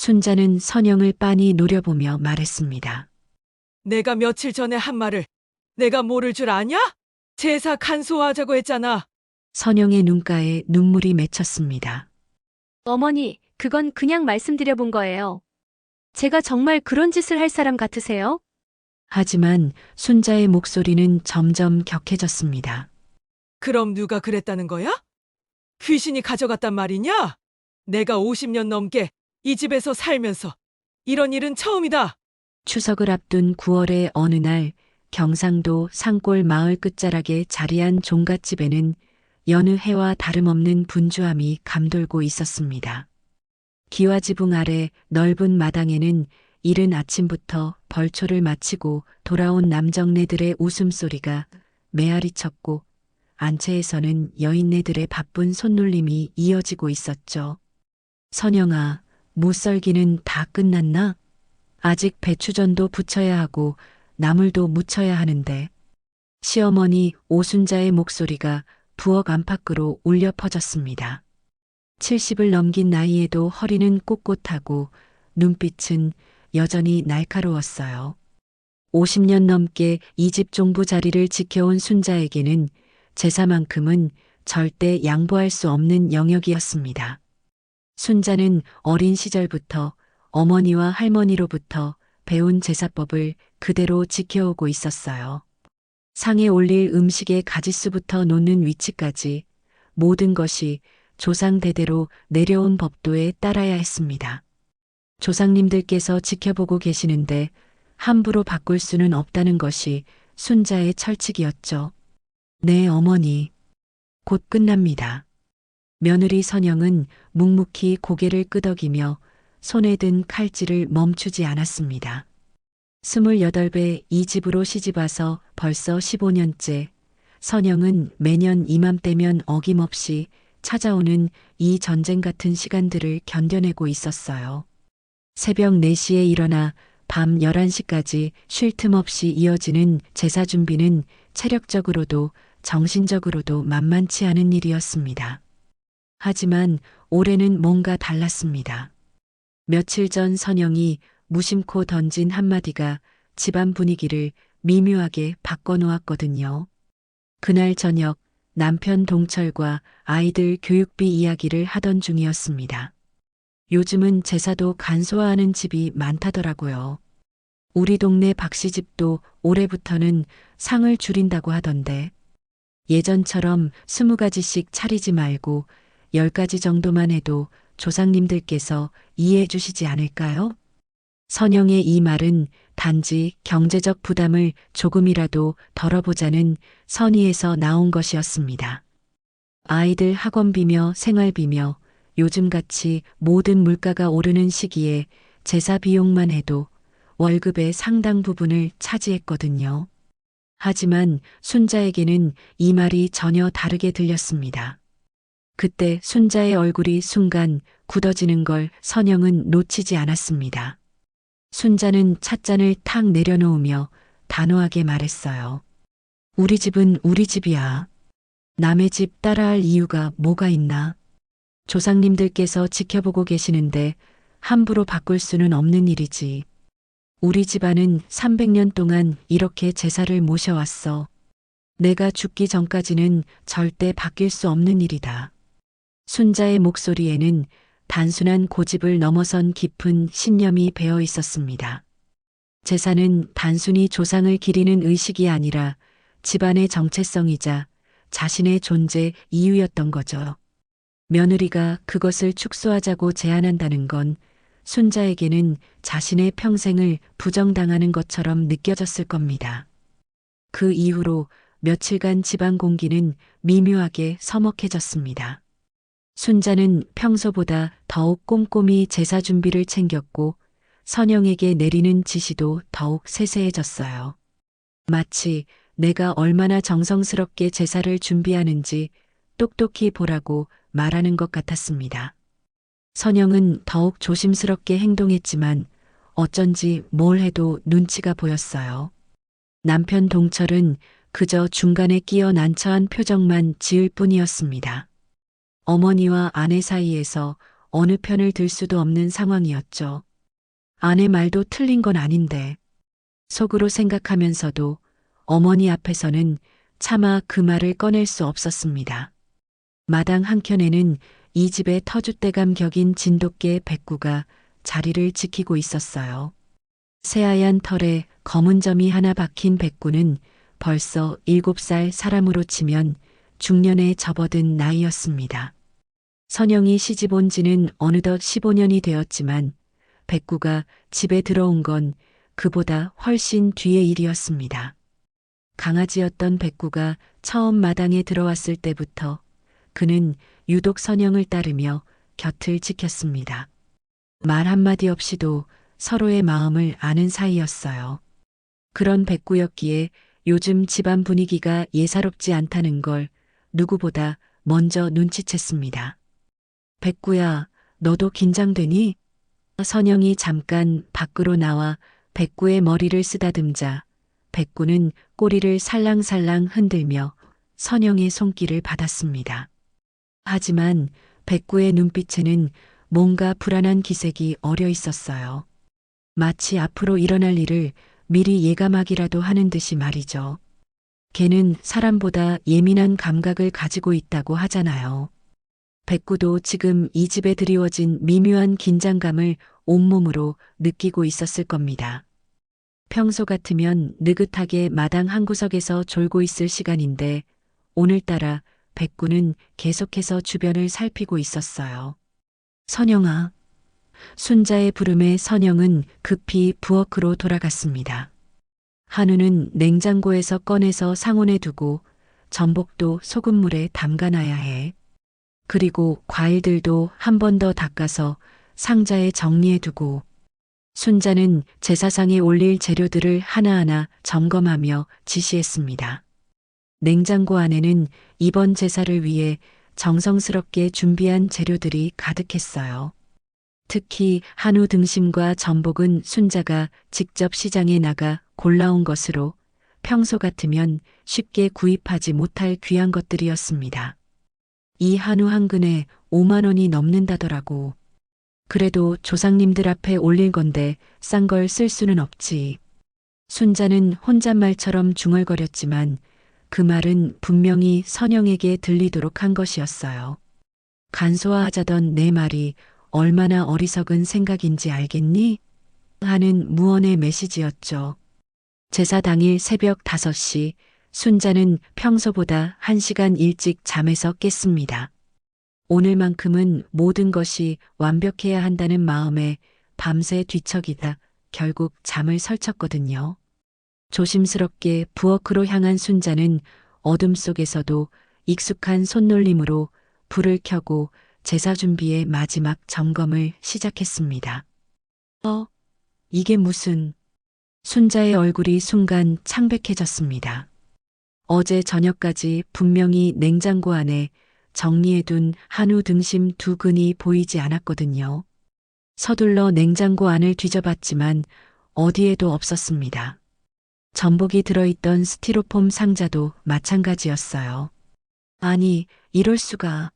순자는 선영을 빤히 노려보며 말했습니다. 내가 며칠 전에 한 말을 내가 모를 줄 아냐? 제사 간소화하자고 했잖아. 선영의 눈가에 눈물이 맺혔습니다. 어머니, 그건 그냥 말씀드려 본 거예요. 제가 정말 그런 짓을 할 사람 같으세요? 하지만 순자의 목소리는 점점 격해졌습니다. 그럼 누가 그랬다는 거야? 귀신이 가져갔단 말이냐? 내가 50년 넘게 이 집에서 살면서 이런 일은 처음이다. 추석을 앞둔 9월의 어느 날 경상도 산골 마을 끝자락에 자리한 종갓집에는 여느 해와 다름없는 분주함이 감돌고 있었습니다. 기와지붕 아래 넓은 마당에는 이른 아침부터 벌초를 마치고 돌아온 남정네들의 웃음소리가 메아리쳤고 안채에서는 여인네들의 바쁜 손놀림이 이어지고 있었죠. 선영아, 무썰기는 다 끝났나? 아직 배추전도 부쳐야 하고 나물도 무쳐야 하는데. 시어머니 오순자의 목소리가 부엌 안팎으로 울려 퍼졌습니다. 70을 넘긴 나이에도 허리는 꼿꼿하고 눈빛은 여전히 날카로웠어요. 50년 넘게 이 집 종부 자리를 지켜온 순자에게는 제사만큼은 절대 양보할 수 없는 영역이었습니다. 순자는 어린 시절부터 어머니와 할머니로부터 배운 제사법을 그대로 지켜오고 있었어요. 상에 올릴 음식의 가짓수부터 놓는 위치까지 모든 것이 조상 대대로 내려온 법도에 따라야 했습니다. 조상님들께서 지켜보고 계시는데 함부로 바꿀 수는 없다는 것이 순자의 철칙이었죠. 네, 어머니. 곧 끝납니다. 며느리 선영은 묵묵히 고개를 끄덕이며 손에 든 칼질을 멈추지 않았습니다. 28배 이 집으로 시집와서 벌써 15년째 선영은 매년 이맘때면 어김없이 찾아오는 이 전쟁 같은 시간들을 견뎌내고 있었어요. 새벽 4시에 일어나 밤 11시까지 쉴 틈 없이 이어지는 제사 준비는 체력적으로도 정신적으로도 만만치 않은 일이었습니다. 하지만 올해는 뭔가 달랐습니다. 며칠 전 선영이 무심코 던진 한마디가 집안 분위기를 미묘하게 바꿔놓았거든요. 그날 저녁 남편 동철과 아이들 교육비 이야기를 하던 중이었습니다. 요즘은 제사도 간소화하는 집이 많다더라고요. 우리 동네 박씨 집도 올해부터는 상을 줄인다고 하던데 예전처럼 20가지씩 차리지 말고 10가지 정도만 해도 조상님들께서 이해해 주시지 않을까요? 선영의 이 말은 단지 경제적 부담을 조금이라도 덜어보자는 선의에서 나온 것이었습니다. 아이들 학원비며 생활비며 요즘같이 모든 물가가 오르는 시기에 제사 비용만 해도 월급의 상당 부분을 차지했거든요. 하지만 순자에게는 이 말이 전혀 다르게 들렸습니다. 그때 순자의 얼굴이 순간 굳어지는 걸 선영은 놓치지 않았습니다. 순자는 찻잔을 탁 내려놓으며 단호하게 말했어요. 우리 집은 우리 집이야. 남의 집 따라할 이유가 뭐가 있나? 조상님들께서 지켜보고 계시는데 함부로 바꿀 수는 없는 일이지. 우리 집안은 300년 동안 이렇게 제사를 모셔왔어. 내가 죽기 전까지는 절대 바뀔 수 없는 일이다. 순자의 목소리에는 단순한 고집을 넘어선 깊은 신념이 배어 있었습니다. 제사는 단순히 조상을 기리는 의식이 아니라 집안의 정체성이자 자신의 존재 이유였던 거죠. 며느리가 그것을 축소하자고 제안한다는 건 순자에게는 자신의 평생을 부정당하는 것처럼 느껴졌을 겁니다. 그 이후로 며칠간 집안 공기는 미묘하게 서먹해졌습니다. 순자는 평소보다 더욱 꼼꼼히 제사 준비를 챙겼고 선영에게 내리는 지시도 더욱 세세해졌어요. 마치 내가 얼마나 정성스럽게 제사를 준비하는지 똑똑히 보라고 말하는 것 같았습니다. 선영은 더욱 조심스럽게 행동했지만 어쩐지 뭘 해도 눈치가 보였어요. 남편 동철은 그저 중간에 끼어 난처한 표정만 지을 뿐이었습니다. 어머니와 아내 사이에서 어느 편을 들 수도 없는 상황이었죠. 아내 말도 틀린 건 아닌데 속으로 생각하면서도 어머니 앞에서는 차마 그 말을 꺼낼 수 없었습니다. 마당 한켠에는 이 집의 터줏대감 격인 진돗개 백구가 자리를 지키고 있었어요. 새하얀 털에 검은 점이 하나 박힌 백구는 벌써 7살 사람으로 치면 중년에 접어든 나이였습니다. 선영이 시집 온 지는 어느덧 15년이 되었지만 백구가 집에 들어온 건 그보다 훨씬 뒤의 일이었습니다. 강아지였던 백구가 처음 마당에 들어왔을 때부터 그는 유독 선영을 따르며 곁을 지켰습니다. 말 한마디 없이도 서로의 마음을 아는 사이였어요. 그런 백구였기에 요즘 집안 분위기가 예사롭지 않다는 걸 누구보다 먼저 눈치챘습니다. 백구야, 너도 긴장되니? 선영이 잠깐 밖으로 나와 백구의 머리를 쓰다듬자 백구는 꼬리를 살랑살랑 흔들며 선영의 손길을 받았습니다. 하지만 백구의 눈빛에는 뭔가 불안한 기색이 어려 있었어요. 마치 앞으로 일어날 일을 미리 예감하기라도 하는 듯이 말이죠. 걔는 사람보다 예민한 감각을 가지고 있다고 하잖아요. 백구도 지금 이 집에 드리워진 미묘한 긴장감을 온몸으로 느끼고 있었을 겁니다. 평소 같으면 느긋하게 마당 한 구석에서 졸고 있을 시간인데 오늘따라 백구는 계속해서 주변을 살피고 있었어요. 선영아. 순자의 부름에 선영은 급히 부엌으로 돌아갔습니다. 한우는 냉장고에서 꺼내서 상온에 두고 전복도 소금물에 담가놔야 해. 그리고 과일들도 한 번 더 닦아서 상자에 정리해 두고 순자는 제사상에 올릴 재료들을 하나하나 점검하며 지시했습니다. 냉장고 안에는 이번 제사를 위해 정성스럽게 준비한 재료들이 가득했어요. 특히 한우 등심과 전복은 순자가 직접 시장에 나가 골라온 것으로 평소 같으면 쉽게 구입하지 못할 귀한 것들이었습니다. 이 한우 한 근에 5만 원이 넘는다더라고. 그래도 조상님들 앞에 올릴 건데 싼 걸 쓸 수는 없지. 순자는 혼잣말처럼 중얼거렸지만 그 말은 분명히 선영에게 들리도록 한 것이었어요. 간소화하자던 내 말이 얼마나 어리석은 생각인지 알겠니? 하는 무언의 메시지였죠. 제사 당일 새벽 5시 순자는 평소보다 1시간 일찍 잠에서 깼습니다. 오늘만큼은 모든 것이 완벽해야 한다는 마음에 밤새 뒤척이다 결국 잠을 설쳤거든요. 조심스럽게 부엌으로 향한 순자는 어둠 속에서도 익숙한 손놀림으로 불을 켜고 제사 준비의 마지막 점검을 시작했습니다. 이게 무슨... 순자의 얼굴이 순간 창백해졌습니다. 어제 저녁까지 분명히 냉장고 안에 정리해둔 한우 등심 2근이 보이지 않았거든요. 서둘러 냉장고 안을 뒤져봤지만 어디에도 없었습니다. 전복이 들어있던 스티로폼 상자도 마찬가지였어요. 아니, 이럴 수가...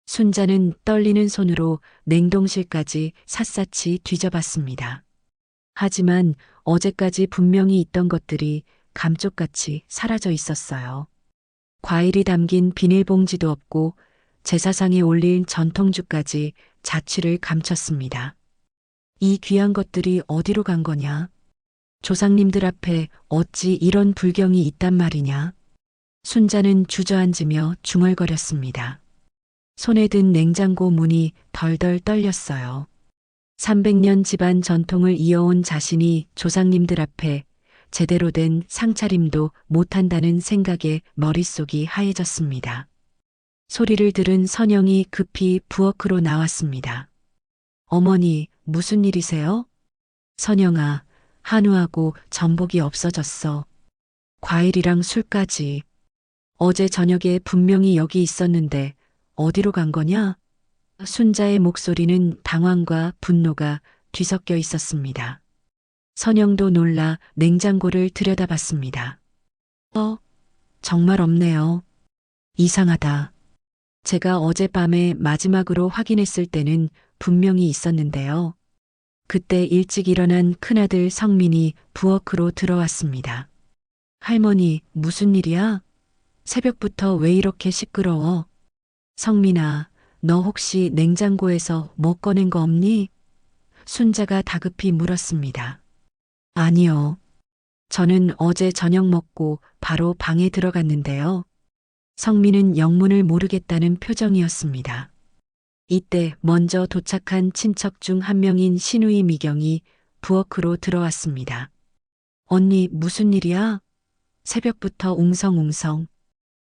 순자는 떨리는 손으로 냉동실까지 샅샅이 뒤져봤습니다. 하지만 어제까지 분명히 있던 것들이 감쪽같이 사라져 있었어요. 과일이 담긴 비닐봉지도 없고 제사상에 올린 전통주까지 자취를 감췄습니다. 이 귀한 것들이 어디로 간 거냐? 조상님들 앞에 어찌 이런 불경이 있단 말이냐? 순자는 주저앉으며 중얼거렸습니다. 손에 든 냉장고 문이 덜덜 떨렸어요. 300년 집안 전통을 이어온 자신이 조상님들 앞에 제대로 된 상차림도 못한다는 생각에 머릿속이 하얘졌습니다. 소리를 들은 선영이 급히 부엌으로 나왔습니다. 어머니, 무슨 일이세요? 선영아, 한우하고 전복이 없어졌어. 과일이랑 술까지. 어제 저녁에 분명히 여기 있었는데 어디로 간 거냐? 순자의 목소리는 당황과 분노가 뒤섞여 있었습니다. 선영도 놀라 냉장고를 들여다봤습니다. 정말 없네요. 이상하다. 제가 어젯밤에 마지막으로 확인했을 때는 분명히 있었는데요. 그때 일찍 일어난 큰아들 성민이 부엌으로 들어왔습니다. 할머니, 무슨 일이야? 새벽부터 왜 이렇게 시끄러워? 성민아, 너 혹시 냉장고에서 뭐 꺼낸 거 없니? 순자가 다급히 물었습니다. 아니요. 저는 어제 저녁 먹고 바로 방에 들어갔는데요. 성민은 영문을 모르겠다는 표정이었습니다. 이때 먼저 도착한 친척 중 한 명인 시누이 미경이 부엌으로 들어왔습니다. 언니, 무슨 일이야? 새벽부터 웅성웅성.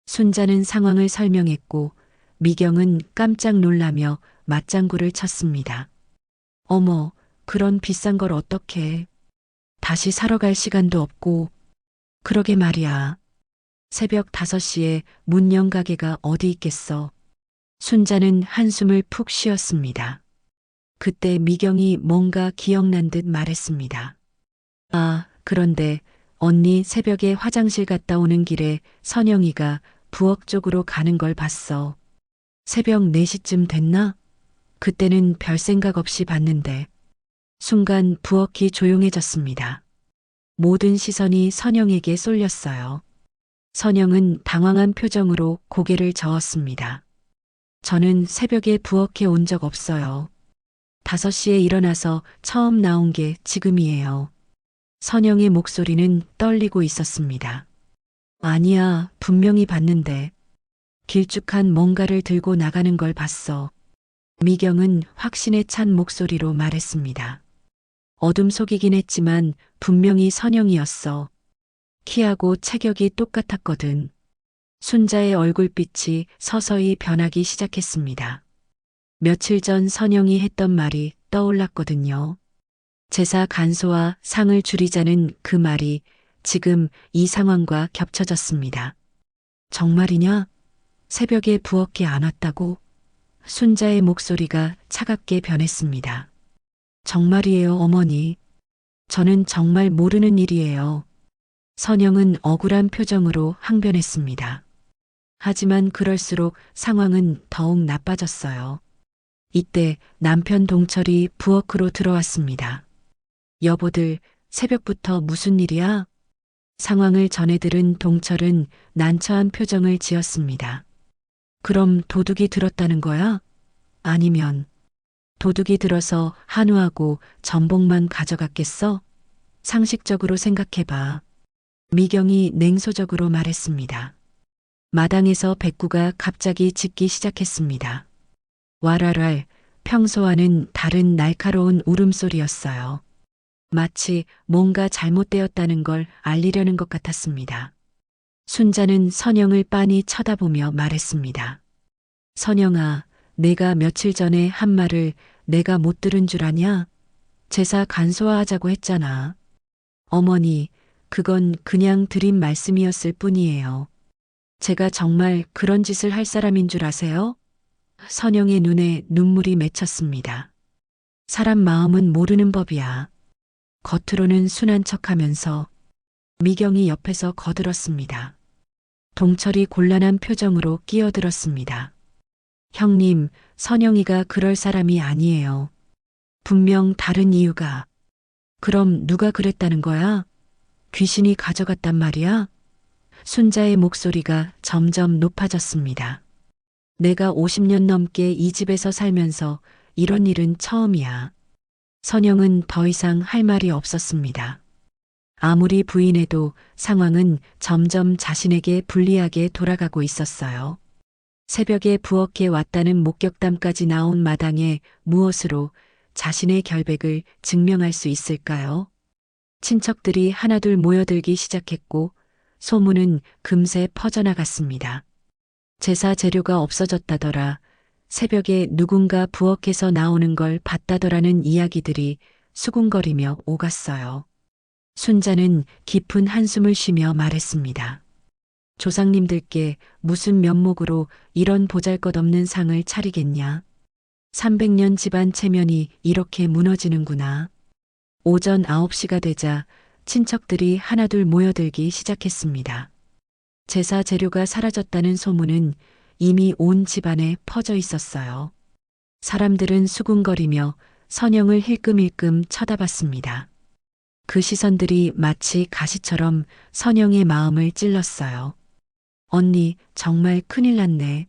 순자는 상황을 설명했고 미경은 깜짝 놀라며 맞장구를 쳤습니다. 어머, 그런 비싼 걸 어떻게? 다시 사러 갈 시간도 없고. 그러게 말이야. 새벽 5시에 문영 가게가 어디 있겠어. 순자는 한숨을 푹 쉬었습니다. 그때 미경이 뭔가 기억난 듯 말했습니다. 아, 그런데 언니 새벽에 화장실 갔다 오는 길에 선영이가 부엌 쪽으로 가는 걸 봤어. 새벽 4시쯤 됐나? 그때는 별 생각 없이 봤는데 순간 부엌이 조용해졌습니다. 모든 시선이 선영에게 쏠렸어요. 선영은 당황한 표정으로 고개를 저었습니다. 저는 새벽에 부엌에 온 적 없어요. 5시에 일어나서 처음 나온 게 지금이에요. 선영의 목소리는 떨리고 있었습니다. 아니야, 분명히 봤는데. 길쭉한 뭔가를 들고 나가는 걸 봤어. 미경은 확신에 찬 목소리로 말했습니다. 어둠 속이긴 했지만 분명히 선영이었어. 키하고 체격이 똑같았거든. 순자의 얼굴빛이 서서히 변하기 시작했습니다. 며칠 전 선영이 했던 말이 떠올랐거든요. 제사 간소와 상을 줄이자는 그 말이 지금 이 상황과 겹쳐졌습니다. 정말이냐? 새벽에 부엌에 안 왔다고? 순자의 목소리가 차갑게 변했습니다. 정말이에요, 어머니. 저는 정말 모르는 일이에요. 선영은 억울한 표정으로 항변했습니다. 하지만 그럴수록 상황은 더욱 나빠졌어요. 이때 남편 동철이 부엌으로 들어왔습니다. 여보들, 새벽부터 무슨 일이야? 상황을 전해 들은 동철은 난처한 표정을 지었습니다. 그럼 도둑이 들었다는 거야? 아니면 도둑이 들어서 한우하고 전복만 가져갔겠어? 상식적으로 생각해봐. 미경이 냉소적으로 말했습니다. 마당에서 백구가 갑자기 짖기 시작했습니다. 와랄랄, 평소와는 다른 날카로운 울음소리였어요. 마치 뭔가 잘못되었다는 걸 알리려는 것 같았습니다. 순자는 선영을 빤히 쳐다보며 말했습니다. 선영아, 내가 며칠 전에 한 말을 내가 못 들은 줄 아냐? 제사 간소화하자고 했잖아. 어머니, 그건 그냥 드린 말씀이었을 뿐이에요. 제가 정말 그런 짓을 할 사람인 줄 아세요? 선영의 눈에 눈물이 맺혔습니다. 사람 마음은 모르는 법이야. 겉으로는 순한 척하면서 미경이 옆에서 거들었습니다. 동철이 곤란한 표정으로 끼어들었습니다. 형님, 선영이가 그럴 사람이 아니에요. 분명 다른 이유가. 그럼 누가 그랬다는 거야? 귀신이 가져갔단 말이야? 순자의 목소리가 점점 높아졌습니다. 내가 50년 넘게 이 집에서 살면서 이런 일은 처음이야. 선영은 더 이상 할 말이 없었습니다. 아무리 부인해도 상황은 점점 자신에게 불리하게 돌아가고 있었어요. 새벽에 부엌에 왔다는 목격담까지 나온 마당에 무엇으로 자신의 결백을 증명할 수 있을까요? 친척들이 하나둘 모여들기 시작했고 소문은 금세 퍼져나갔습니다. 제사 재료가 없어졌다더라. 새벽에 누군가 부엌에서 나오는 걸 봤다더라는 이야기들이 수군거리며 오갔어요. 순자는 깊은 한숨을 쉬며 말했습니다. 조상님들께 무슨 면목으로 이런 보잘것없는 상을 차리겠냐. 300년 집안 체면이 이렇게 무너지는구나. 오전 9시가 되자 친척들이 하나둘 모여들기 시작했습니다. 제사 재료가 사라졌다는 소문은 이미 온 집안에 퍼져 있었어요. 사람들은 수군거리며 선영을 힐끔힐끔 쳐다봤습니다. 그 시선들이 마치 가시처럼 선영의 마음을 찔렀어요. 언니, 정말 큰일 났네.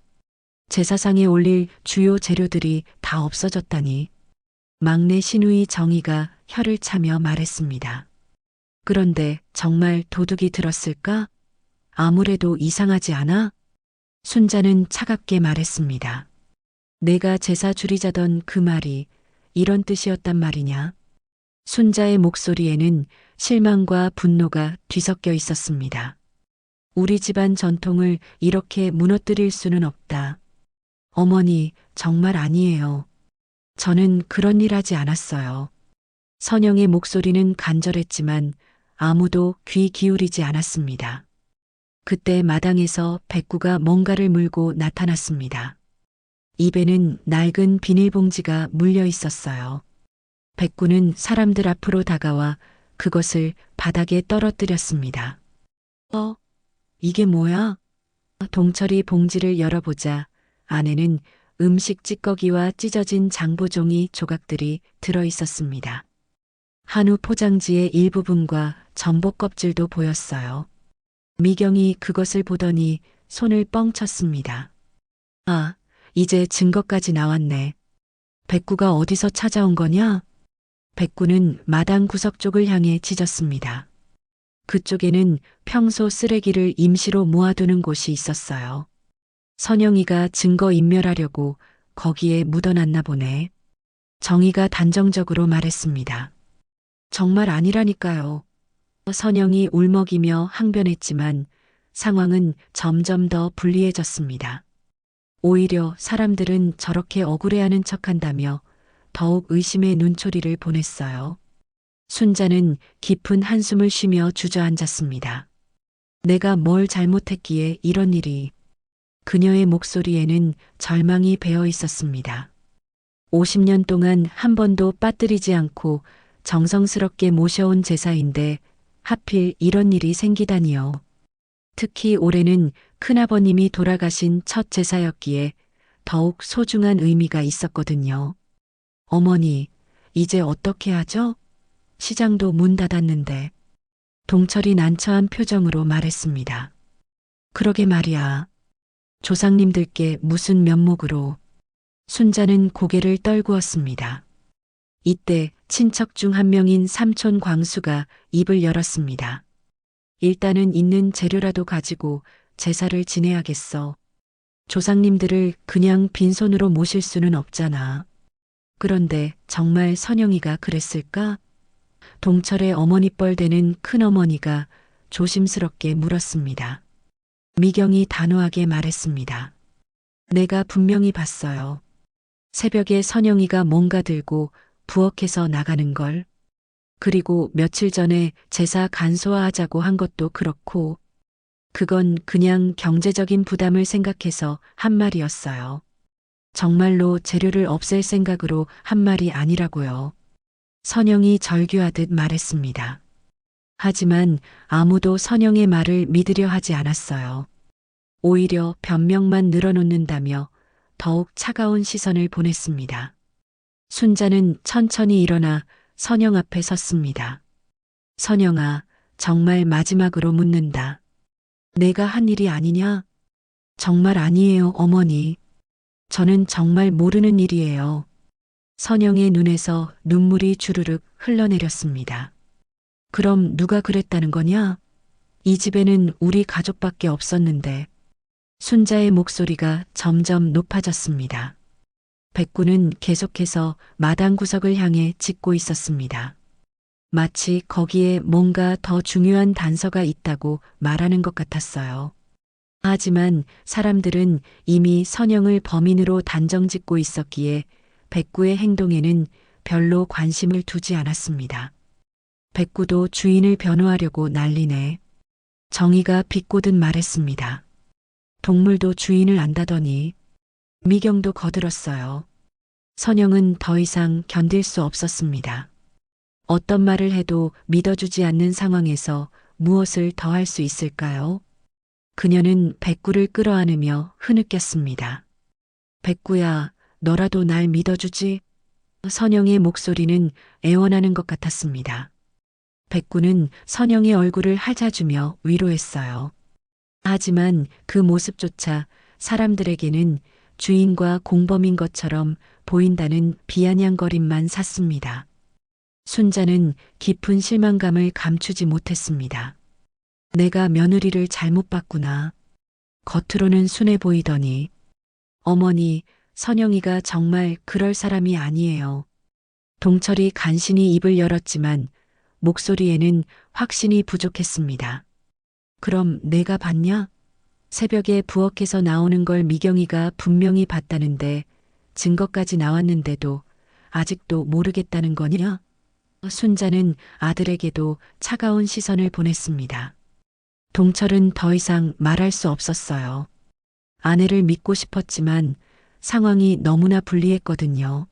제사상에 올릴 주요 재료들이 다 없어졌다니. 막내 시누이 정희가 혀를 차며 말했습니다. 그런데 정말 도둑이 들었을까? 아무래도 이상하지 않아? 순자는 차갑게 말했습니다. 내가 제사 줄이자던 그 말이 이런 뜻이었단 말이냐? 순자의 목소리에는 실망과 분노가 뒤섞여 있었습니다. 우리 집안 전통을 이렇게 무너뜨릴 수는 없다. 어머니, 정말 아니에요. 저는 그런 일 하지 않았어요. 선영의 목소리는 간절했지만 아무도 귀 기울이지 않았습니다. 그때 마당에서 백구가 뭔가를 물고 나타났습니다. 입에는 낡은 비닐봉지가 물려 있었어요. 백구는 사람들 앞으로 다가와 그것을 바닥에 떨어뜨렸습니다. 이게 뭐야? 동철이 봉지를 열어보자 안에는 음식 찌꺼기와 찢어진 장보종이 조각들이 들어 있었습니다. 한우 포장지의 일부분과 전복 껍질도 보였어요. 미경이 그것을 보더니 손을 뻥 쳤습니다. 아, 이제 증거까지 나왔네. 백구가 어디서 찾아온 거냐? 백구는 마당 구석 쪽을 향해 짖었습니다. 그쪽에는 평소 쓰레기를 임시로 모아두는 곳이 있었어요. 선영이가 증거 인멸하려고 거기에 묻어놨나 보네. 정희가 단정적으로 말했습니다. 정말 아니라니까요. 선영이 울먹이며 항변했지만 상황은 점점 더 불리해졌습니다. 오히려 사람들은 저렇게 억울해하는 척한다며 더욱 의심의 눈초리를 보냈어요. 순자는 깊은 한숨을 쉬며 주저앉았습니다. 내가 뭘 잘못했기에 이런 일이. 그녀의 목소리에는 절망이 배어 있었습니다. 50년 동안 한 번도 빠뜨리지 않고 정성스럽게 모셔온 제사인데 하필 이런 일이 생기다니요. 특히 올해는 큰아버님이 돌아가신 첫 제사였기에 더욱 소중한 의미가 있었거든요. 어머니, 이제 어떻게 하죠? 시장도 문 닫았는데. 동철이 난처한 표정으로 말했습니다. 그러게 말이야. 조상님들께 무슨 면목으로. 순자는 고개를 떨구었습니다. 이때 친척 중 한 명인 삼촌 광수가 입을 열었습니다. 일단은 있는 재료라도 가지고 제사를 지내야겠어. 조상님들을 그냥 빈손으로 모실 수는 없잖아. 그런데 정말 선영이가 그랬을까? 동철의 어머니뻘 되는 큰어머니가 조심스럽게 물었습니다. 미경이 단호하게 말했습니다. 내가 분명히 봤어요. 새벽에 선영이가 뭔가 들고 부엌에서 나가는 걸. 그리고 며칠 전에 제사 간소화하자고 한 것도 그렇고 그건 그냥 경제적인 부담을 생각해서 한 말이었어요. 정말로 재료를 없앨 생각으로 한 말이 아니라고요. 선영이 절규하듯 말했습니다. 하지만 아무도 선영의 말을 믿으려 하지 않았어요. 오히려 변명만 늘어놓는다며 더욱 차가운 시선을 보냈습니다. 순자는 천천히 일어나 선영 앞에 섰습니다. 선영아, 정말 마지막으로 묻는다. 내가 한 일이 아니냐? 정말 아니에요, 어머니. 저는 정말 모르는 일이에요. 선영의 눈에서 눈물이 주르륵 흘러내렸습니다. 그럼 누가 그랬다는 거냐? 이 집에는 우리 가족밖에 없었는데. 순자의 목소리가 점점 높아졌습니다. 백구는 계속해서 마당 구석을 향해 짖고 있었습니다. 마치 거기에 뭔가 더 중요한 단서가 있다고 말하는 것 같았어요. 하지만 사람들은 이미 선영을 범인으로 단정짓고 있었기에 백구의 행동에는 별로 관심을 두지 않았습니다. 백구도 주인을 변호하려고 난리네. 정희가 비꼬듯 말했습니다. 동물도 주인을 안다더니. 미경도 거들었어요. 선영은 더 이상 견딜 수 없었습니다. 어떤 말을 해도 믿어주지 않는 상황에서 무엇을 더 할 수 있을까요? 그녀는 백구를 끌어안으며 흐느꼈습니다. 백구야, 너라도 날 믿어주지? 선영의 목소리는 애원하는 것 같았습니다. 백구는 선영의 얼굴을 핥아주며 위로했어요. 하지만 그 모습조차 사람들에게는 주인과 공범인 것처럼 보인다는 비아냥거림만 샀습니다. 순자는 깊은 실망감을 감추지 못했습니다. 내가 며느리를 잘못 봤구나. 겉으로는 순해 보이더니 어머니, 선영이가 정말 그럴 사람이 아니에요. 동철이 간신히 입을 열었지만 목소리에는 확신이 부족했습니다. 그럼 내가 봤냐? 새벽에 부엌에서 나오는 걸 미경이가 분명히 봤다는데 증거까지 나왔는데도 아직도 모르겠다는 거냐? 순자는 아들에게도 차가운 시선을 보냈습니다. 동철은 더 이상 말할 수 없었어요. 아내를 믿고 싶었지만 상황이 너무나 불리했거든요.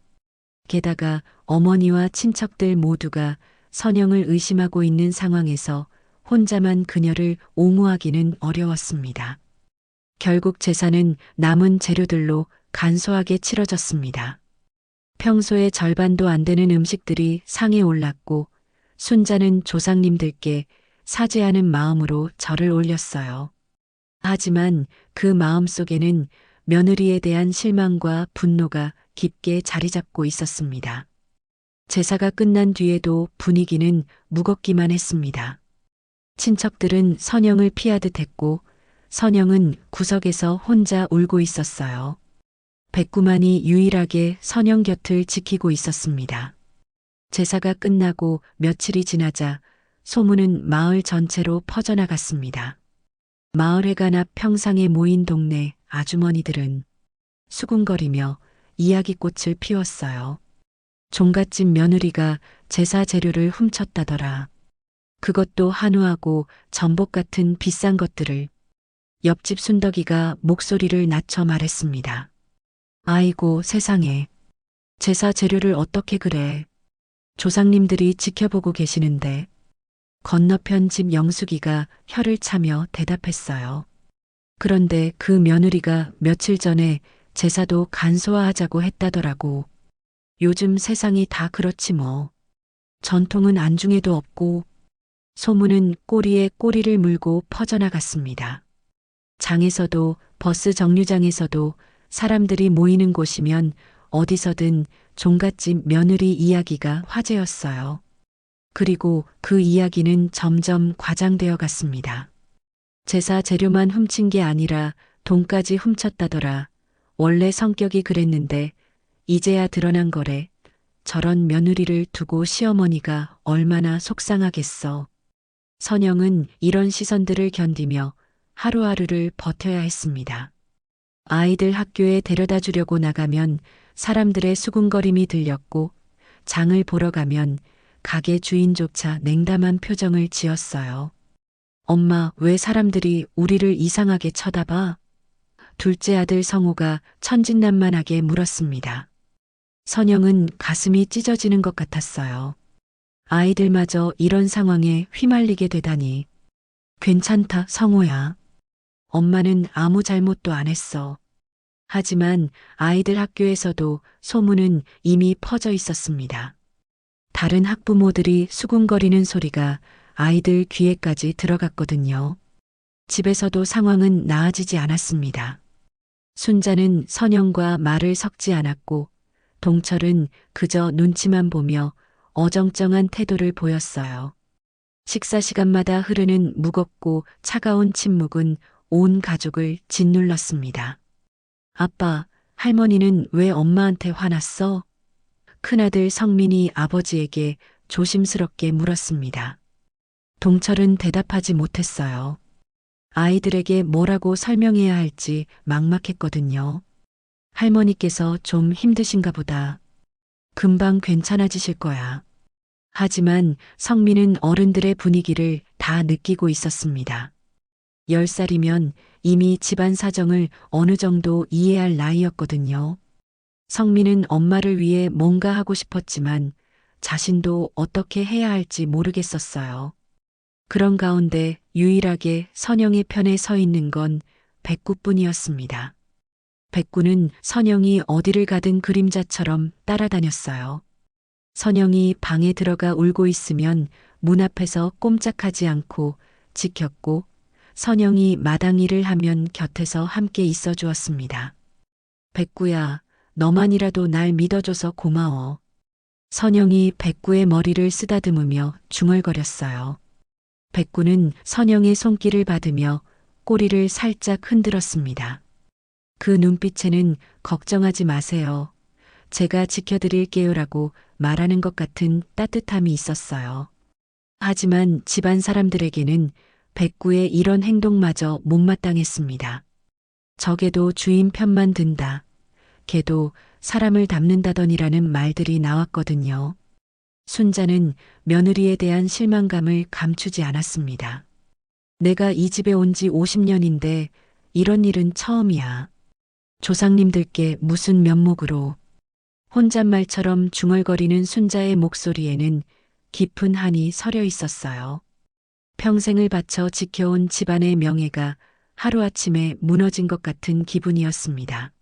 게다가 어머니와 친척들 모두가 선영을 의심하고 있는 상황에서 혼자만 그녀를 옹호하기는 어려웠습니다. 결국 제사는 남은 재료들로 간소하게 치러졌습니다. 평소에 절반도 안 되는 음식들이 상에 올랐고 순자는 조상님들께 사죄하는 마음으로 절을 올렸어요. 하지만 그 마음 속에는 며느리에 대한 실망과 분노가 깊게 자리 잡고 있었습니다. 제사가 끝난 뒤에도 분위기는 무겁기만 했습니다. 친척들은 선영을 피하듯 했고 선영은 구석에서 혼자 울고 있었어요. 백구만이 유일하게 선영 곁을 지키고 있었습니다. 제사가 끝나고 며칠이 지나자 소문은 마을 전체로 퍼져나갔습니다. 마을회관 앞 평상에 모인 동네 아주머니들은 수군거리며 이야기꽃을 피웠어요. 종갓집 며느리가 제사 재료를 훔쳤다더라. 그것도 한우하고 전복 같은 비싼 것들을. 옆집 순덕이가 목소리를 낮춰 말했습니다. 아이고 세상에. 제사 재료를 어떻게 그래. 조상님들이 지켜보고 계시는데. 건너편 집 영숙이가 혀를 차며 대답했어요. 그런데 그 며느리가 며칠 전에 제사도 간소화하자고 했다더라고. 요즘 세상이 다 그렇지 뭐. 전통은 안중에도 없고. 소문은 꼬리에 꼬리를 물고 퍼져나갔습니다. 장에서도 버스 정류장에서도 사람들이 모이는 곳이면 어디서든 종갓집 며느리 이야기가 화제였어요. 그리고 그 이야기는 점점 과장되어 갔습니다. 제사 재료만 훔친 게 아니라 돈까지 훔쳤다더라. 원래 성격이 그랬는데 이제야 드러난 거래. 저런 며느리를 두고 시어머니가 얼마나 속상하겠어. 선영은 이런 시선들을 견디며 하루하루를 버텨야 했습니다. 아이들 학교에 데려다 주려고 나가면 사람들의 수군거림이 들렸고 장을 보러 가면 가게 주인조차 냉담한 표정을 지었어요. 엄마, 왜 사람들이 우리를 이상하게 쳐다봐? 둘째 아들 성우가 천진난만하게 물었습니다. 선영은 가슴이 찢어지는 것 같았어요. 아이들마저 이런 상황에 휘말리게 되다니. 괜찮다, 성우야. 엄마는 아무 잘못도 안 했어. 하지만 아이들 학교에서도 소문은 이미 퍼져 있었습니다. 다른 학부모들이 수군거리는 소리가 아이들 귀에까지 들어갔거든요. 집에서도 상황은 나아지지 않았습니다. 순자는 선영과 말을 섞지 않았고 동철은 그저 눈치만 보며 어정쩡한 태도를 보였어요. 식사 시간마다 흐르는 무겁고 차가운 침묵은 온 가족을 짓눌렀습니다. 아빠, 할머니는 왜 엄마한테 화났어? 큰아들 성민이 아버지에게 조심스럽게 물었습니다. 동철은 대답하지 못했어요. 아이들에게 뭐라고 설명해야 할지 막막했거든요. 할머니께서 좀 힘드신가 보다. 금방 괜찮아지실 거야. 하지만 성민은 어른들의 분위기를 다 느끼고 있었습니다. 10살이면 이미 집안 사정을 어느 정도 이해할 나이였거든요. 성민은 엄마를 위해 뭔가 하고 싶었지만 자신도 어떻게 해야 할지 모르겠었어요. 그런 가운데 유일하게 선영의 편에 서 있는 건 백구뿐이었습니다. 백구는 선영이 어디를 가든 그림자처럼 따라다녔어요. 선영이 방에 들어가 울고 있으면 문 앞에서 꼼짝하지 않고 지켰고, 선영이 마당 일을 하면 곁에서 함께 있어 주었습니다. 백구야, 너만이라도 날 믿어줘서 고마워. 선영이 백구의 머리를 쓰다듬으며 중얼거렸어요. 백구는 선영의 손길을 받으며 꼬리를 살짝 흔들었습니다. 그 눈빛에는 걱정하지 마세요. 제가 지켜드릴게요라고 말하는 것 같은 따뜻함이 있었어요. 하지만 집안 사람들에게는 백구의 이런 행동마저 못마땅했습니다. 적에도 주인 편만 든다. 걔도 사람을 닮는다더니라는 말들이 나왔거든요. 순자는 며느리에 대한 실망감을 감추지 않았습니다. 내가 이 집에 온 지 50년인데 이런 일은 처음이야. 조상님들께 무슨 면목으로. 혼잣말처럼 중얼거리는 순자의 목소리에는 깊은 한이 서려 있었어요. 평생을 바쳐 지켜온 집안의 명예가 하루아침에 무너진 것 같은 기분이었습니다.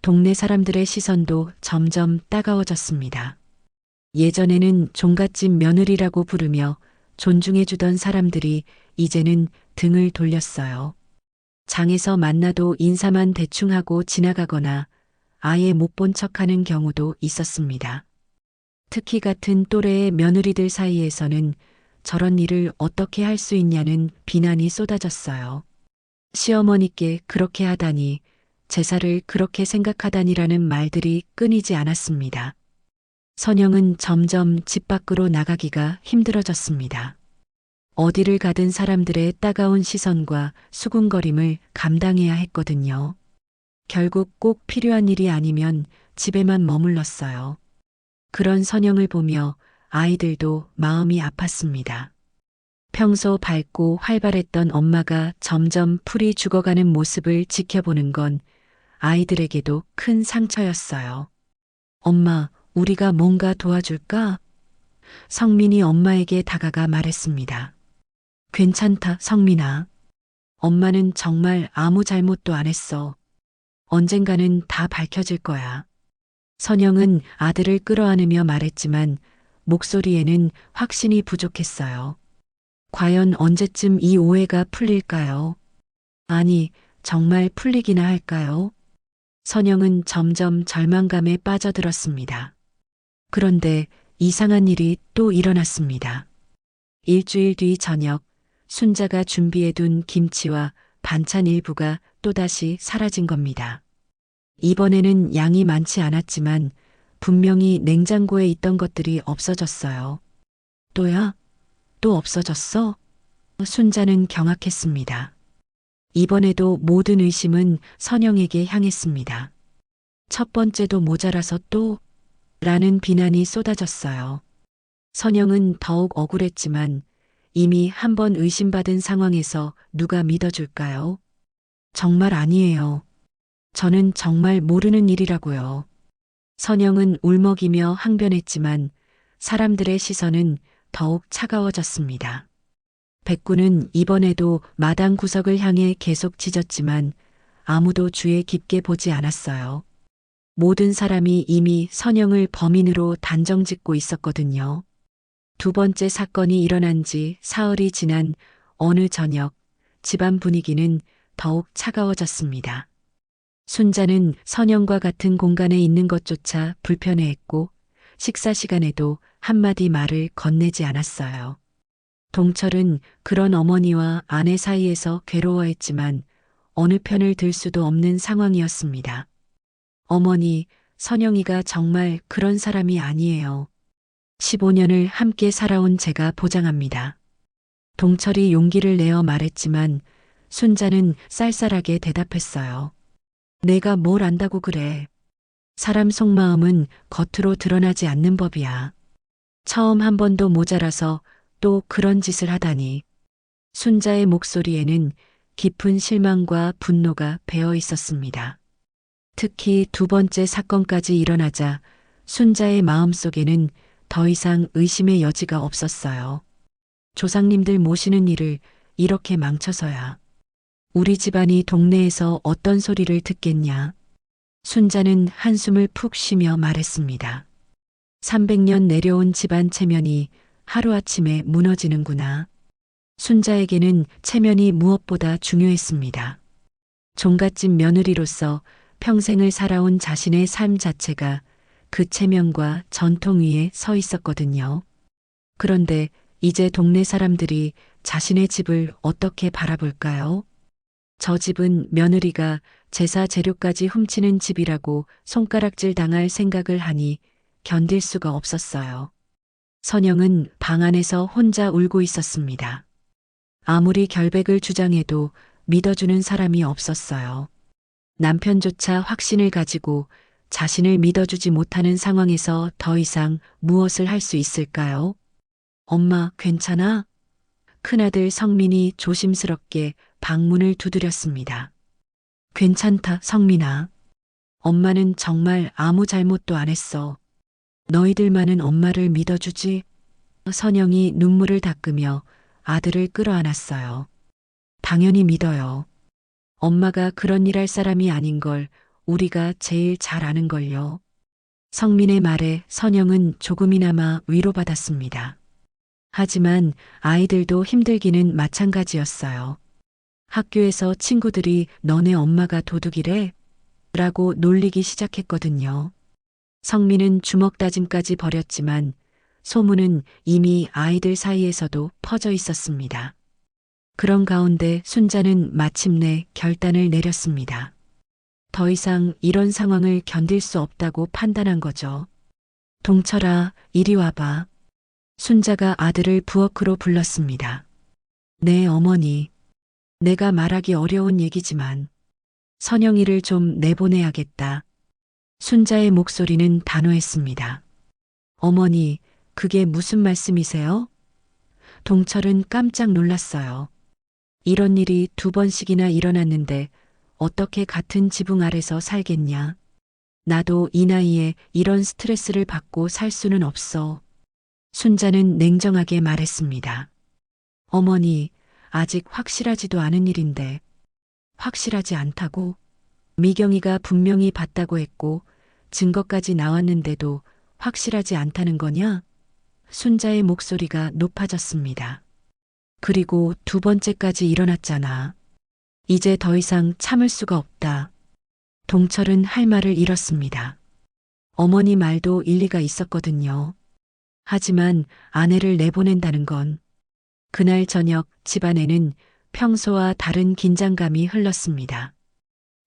동네 사람들의 시선도 점점 따가워졌습니다. 예전에는 종갓집 며느리라고 부르며 존중해주던 사람들이 이제는 등을 돌렸어요. 장에서 만나도 인사만 대충 하고 지나가거나 아예 못 본 척하는 경우도 있었습니다. 특히 같은 또래의 며느리들 사이에서는 저런 일을 어떻게 할 수 있냐는 비난이 쏟아졌어요. 시어머니께 그렇게 하다니, 제사를 그렇게 생각하다니라는 말들이 끊이지 않았습니다. 선영은 점점 집 밖으로 나가기가 힘들어졌습니다. 어디를 가든 사람들의 따가운 시선과 수군거림을 감당해야 했거든요. 결국 꼭 필요한 일이 아니면 집에만 머물렀어요. 그런 선영을 보며 아이들도 마음이 아팠습니다. 평소 밝고 활발했던 엄마가 점점 풀이 죽어가는 모습을 지켜보는 건 아이들에게도 큰 상처였어요. 엄마, 우리가 뭔가 도와줄까? 성민이 엄마에게 다가가 말했습니다. 괜찮다, 성민아. 엄마는 정말 아무 잘못도 안 했어. 언젠가는 다 밝혀질 거야. 선영은 아들을 끌어안으며 말했지만 목소리에는 확신이 부족했어요. 과연 언제쯤 이 오해가 풀릴까요? 아니, 정말 풀리기나 할까요? 선영은 점점 절망감에 빠져들었습니다. 그런데 이상한 일이 또 일어났습니다. 일주일 뒤 저녁, 순자가 준비해둔 김치와 반찬 일부가 또다시 사라진 겁니다. 이번에는 양이 많지 않았지만 분명히 냉장고에 있던 것들이 없어졌어요. 또야? 또 없어졌어? 순자는 경악했습니다. 이번에도 모든 의심은 선영에게 향했습니다. 첫 번째도 모자라서 또? 라는 비난이 쏟아졌어요. 선영은 더욱 억울했지만 이미 한 번 의심받은 상황에서 누가 믿어줄까요? 정말 아니에요. 저는 정말 모르는 일이라고요. 선영은 울먹이며 항변했지만 사람들의 시선은 더욱 차가워졌습니다. 백구는 이번에도 마당 구석을 향해 계속 짖었지만 아무도 주에 깊게 보지 않았어요. 모든 사람이 이미 선영을 범인으로 단정짓고 있었거든요. 두 번째 사건이 일어난 지 사흘이 지난 어느 저녁, 집안 분위기는 더욱 차가워졌습니다. 순자는 선영과 같은 공간에 있는 것조차 불편해했고 식사 시간에도 한마디 말을 건네지 않았어요. 동철은 그런 어머니와 아내 사이에서 괴로워했지만 어느 편을 들 수도 없는 상황이었습니다. 어머니, 선영이가 정말 그런 사람이 아니에요. 15년을 함께 살아온 제가 보장합니다. 동철이 용기를 내어 말했지만 순자는 쌀쌀하게 대답했어요. 내가 뭘 안다고 그래. 사람 속마음은 겉으로 드러나지 않는 법이야. 처음 한 번도 모자라서 또 그런 짓을 하다니. 순자의 목소리에는 깊은 실망과 분노가 배어 있었습니다. 특히 두 번째 사건까지 일어나자 순자의 마음속에는 더 이상 의심의 여지가 없었어요. 조상님들 모시는 일을 이렇게 망쳐서야. 우리 집안이 동네에서 어떤 소리를 듣겠냐. 순자는 한숨을 푹 쉬며 말했습니다. 300년 내려온 집안 체면이 하루아침에 무너지는구나. 순자에게는 체면이 무엇보다 중요했습니다. 종갓집 며느리로서 평생을 살아온 자신의 삶 자체가 그 체면과 전통 위에 서 있었거든요. 그런데 이제 동네 사람들이 자신의 집을 어떻게 바라볼까요? 저 집은 며느리가 제사 재료까지 훔치는 집이라고 손가락질 당할 생각을 하니 견딜 수가 없었어요. 선영은 방 안에서 혼자 울고 있었습니다. 아무리 결백을 주장해도 믿어주는 사람이 없었어요. 남편조차 확신을 가지고 자신을 믿어주지 못하는 상황에서 더 이상 무엇을 할 수 있을까요? 엄마, 괜찮아? 큰아들 성민이 조심스럽게 방문을 두드렸습니다. 괜찮다, 성민아. 엄마는 정말 아무 잘못도 안 했어. 너희들만은 엄마를 믿어주지? 선영이 눈물을 닦으며 아들을 끌어안았어요. 당연히 믿어요. 엄마가 그런 일 할 사람이 아닌 걸 우리가 제일 잘 아는 걸요. 성민의 말에 선영은 조금이나마 위로받았습니다. 하지만 아이들도 힘들기는 마찬가지였어요. 학교에서 친구들이 너네 엄마가 도둑이래? 라고 놀리기 시작했거든요. 성민은 주먹 다짐까지 벌였지만 소문은 이미 아이들 사이에서도 퍼져 있었습니다. 그런 가운데 순자는 마침내 결단을 내렸습니다. 더 이상 이런 상황을 견딜 수 없다고 판단한 거죠. 동철아, 이리 와봐. 순자가 아들을 부엌으로 불렀습니다. 네, 어머니. 내가 말하기 어려운 얘기지만 선영이를 좀 내보내야겠다. 순자의 목소리는 단호했습니다. 어머니, 그게 무슨 말씀이세요? 동철은 깜짝 놀랐어요. 이런 일이 2번씩이나 일어났는데 어떻게 같은 지붕 아래서 살겠냐. 나도 이 나이에 이런 스트레스를 받고 살 수는 없어. 순자는 냉정하게 말했습니다. 어머니, 아직 확실하지도 않은 일인데. 확실하지 않다고? 미경이가 분명히 봤다고 했고 증거까지 나왔는데도 확실하지 않다는 거냐? 순자의 목소리가 높아졌습니다. 그리고 2번째까지 일어났잖아. 이제 더 이상 참을 수가 없다. 동철은 할 말을 잃었습니다. 어머니 말도 일리가 있었거든요. 하지만 아내를 내보낸다는 건 그날 저녁 집안에는 평소와 다른 긴장감이 흘렀습니다.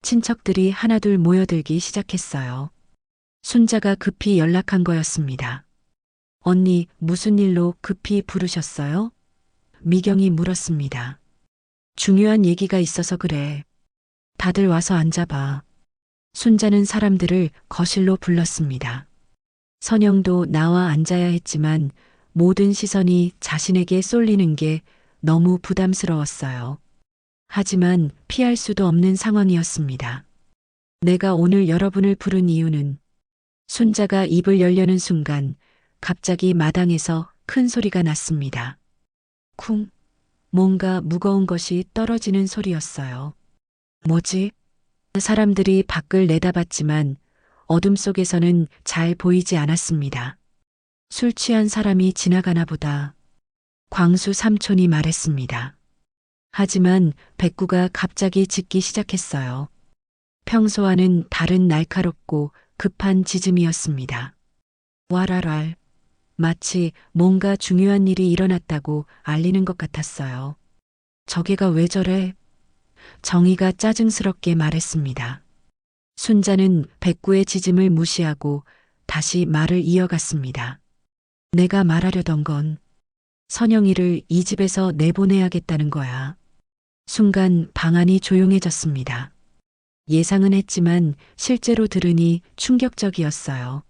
친척들이 하나둘 모여들기 시작했어요. 순자가 급히 연락한 거였습니다. 언니, 무슨 일로 급히 부르셨어요? 미경이 물었습니다. 중요한 얘기가 있어서 그래. 다들 와서 앉아봐. 순자는 사람들을 거실로 불렀습니다. 선영도 나와 앉아야 했지만 모든 시선이 자신에게 쏠리는 게 너무 부담스러웠어요. 하지만 피할 수도 없는 상황이었습니다. 내가 오늘 여러분을 부른 이유는 순자가 입을 열려는 순간 갑자기 마당에서 큰 소리가 났습니다. 쿵. 뭔가 무거운 것이 떨어지는 소리였어요. 뭐지? 사람들이 밖을 내다봤지만 어둠 속에서는 잘 보이지 않았습니다. 술 취한 사람이 지나가나 보다. 광수 삼촌이 말했습니다. 하지만 백구가 갑자기 짖기 시작했어요. 평소와는 다른 날카롭고 급한 짖음이었습니다. 와랄랄. 마치 뭔가 중요한 일이 일어났다고 알리는 것 같았어요. 저게가 왜 저래? 정희가 짜증스럽게 말했습니다. 순자는 백구의 짖음을 무시하고 다시 말을 이어갔습니다. 내가 말하려던 건 선영이를 이 집에서 내보내야겠다는 거야. 순간 방 안이 조용해졌습니다. 예상은 했지만 실제로 들으니 충격적이었어요.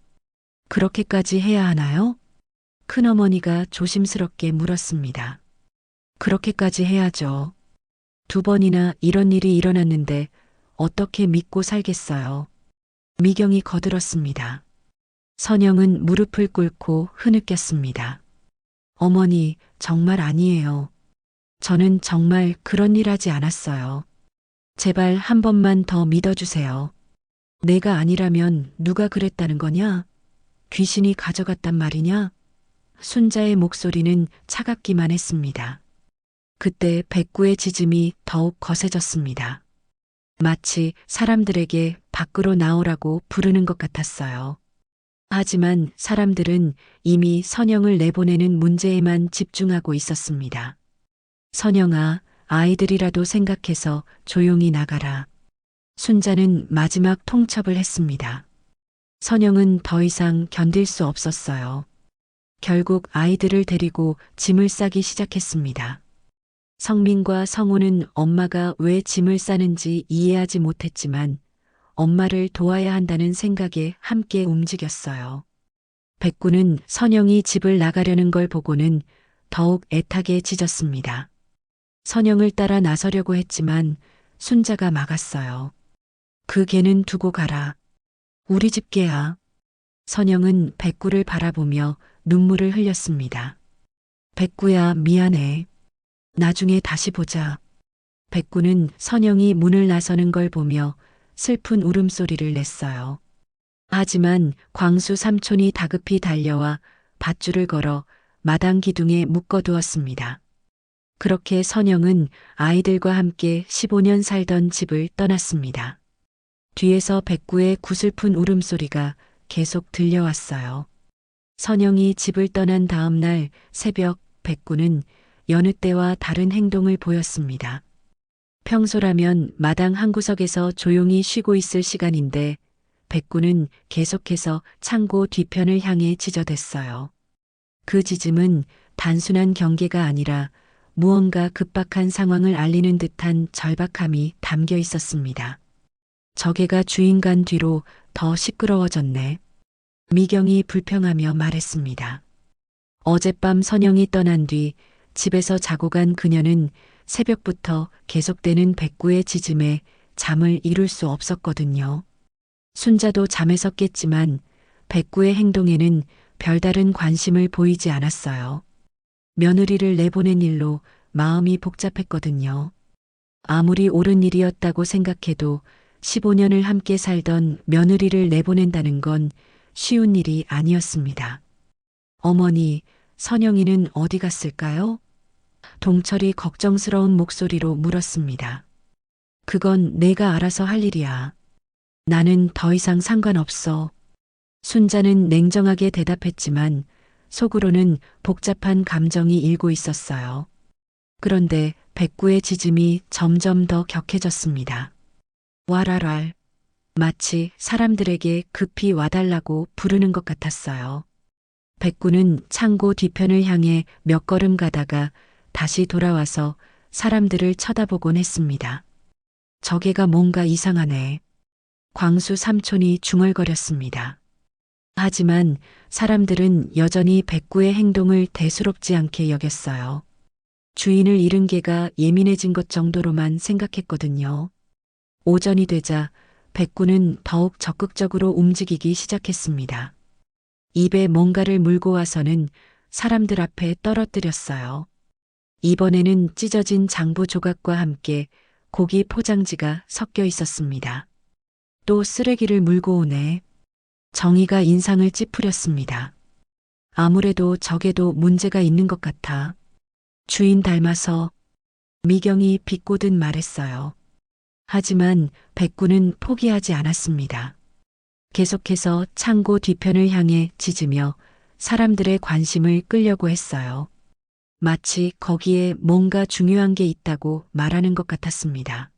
그렇게까지 해야 하나요? 큰어머니가 조심스럽게 물었습니다. 그렇게까지 해야죠. 2번이나 이런 일이 일어났는데 어떻게 믿고 살겠어요. 미경이 거들었습니다. 선영은 무릎을 꿇고 흐느꼈습니다. 어머니, 정말 아니에요. 저는 정말 그런 일 하지 않았어요. 제발 한 번만 더 믿어주세요. 내가 아니라면 누가 그랬다는 거냐? 귀신이 가져갔단 말이냐? 순자의 목소리는 차갑기만 했습니다. 그때 백구의 짖음이 더욱 거세졌습니다. 마치 사람들에게 밖으로 나오라고 부르는 것 같았어요. 하지만 사람들은 이미 선영을 내보내는 문제에만 집중하고 있었습니다. 선영아, 아이들이라도 생각해서 조용히 나가라. 순자는 마지막 통첩을 했습니다. 선영은 더 이상 견딜 수 없었어요. 결국 아이들을 데리고 짐을 싸기 시작했습니다. 성민과 성호는 엄마가 왜 짐을 싸는지 이해하지 못했지만 엄마를 도와야 한다는 생각에 함께 움직였어요. 백구는 선영이 집을 나가려는 걸 보고는 더욱 애타게 짖었습니다. 선영을 따라 나서려고 했지만 순자가 막았어요. 그 개는 두고 가라. 우리 집 개야. 선영은 백구를 바라보며 눈물을 흘렸습니다. 백구야, 미안해. 나중에 다시 보자. 백구는 선영이 문을 나서는 걸 보며 슬픈 울음소리를 냈어요. 하지만 광수 삼촌이 다급히 달려와 밧줄을 걸어 마당 기둥에 묶어두었습니다. 그렇게 선영은 아이들과 함께 15년 살던 집을 떠났습니다. 뒤에서 백구의 구슬픈 울음소리가 계속 들려왔어요. 선영이 집을 떠난 다음 날 새벽 백구는 여느 때와 다른 행동을 보였습니다. 평소라면 마당 한구석에서 조용히 쉬고 있을 시간인데 백구는 계속해서 창고 뒤편을 향해 짖어댔어요. 그 짖음은 단순한 경계가 아니라 무언가 급박한 상황을 알리는 듯한 절박함이 담겨 있었습니다. 저개가 주인 간 뒤로 더 시끄러워졌네. 미경이 불평하며 말했습니다. 어젯밤 선영이 떠난 뒤 집에서 자고 간 그녀는 새벽부터 계속되는 백구의 짖음에 잠을 이룰 수 없었거든요. 순자도 잠에서 깼지만 백구의 행동에는 별다른 관심을 보이지 않았어요. 며느리를 내보낸 일로 마음이 복잡했거든요. 아무리 옳은 일이었다고 생각해도 15년을 함께 살던 며느리를 내보낸다는 건 쉬운 일이 아니었습니다. 어머니, 선영이는 어디 갔을까요? 동철이 걱정스러운 목소리로 물었습니다. 그건 내가 알아서 할 일이야. 나는 더 이상 상관없어. 순자는 냉정하게 대답했지만 속으로는 복잡한 감정이 일고 있었어요. 그런데 백구의 짖음이 점점 더 격해졌습니다. 와랄랄. 마치 사람들에게 급히 와달라고 부르는 것 같았어요. 백구는 창고 뒤편을 향해 몇 걸음 가다가 다시 돌아와서 사람들을 쳐다보곤 했습니다. 저개가 뭔가 이상하네. 광수 삼촌이 중얼거렸습니다. 하지만 사람들은 여전히 백구의 행동을 대수롭지 않게 여겼어요. 주인을 잃은 개가 예민해진 것 정도로만 생각했거든요. 오전이 되자 백구는 더욱 적극적으로 움직이기 시작했습니다. 입에 뭔가를 물고 와서는 사람들 앞에 떨어뜨렸어요. 이번에는 찢어진 장부 조각과 함께 고기 포장지가 섞여 있었습니다. 또 쓰레기를 물고 오네. 정의가 인상을 찌푸렸습니다. 아무래도 저게도 문제가 있는 것 같아. 주인 닮아서. 미경이 비꼬듯 말했어요. 하지만 백구는 포기하지 않았습니다. 계속해서 창고 뒤편을 향해 짖으며 사람들의 관심을 끌려고 했어요. 마치 거기에 뭔가 중요한 게 있다고 말하는 것 같았습니다.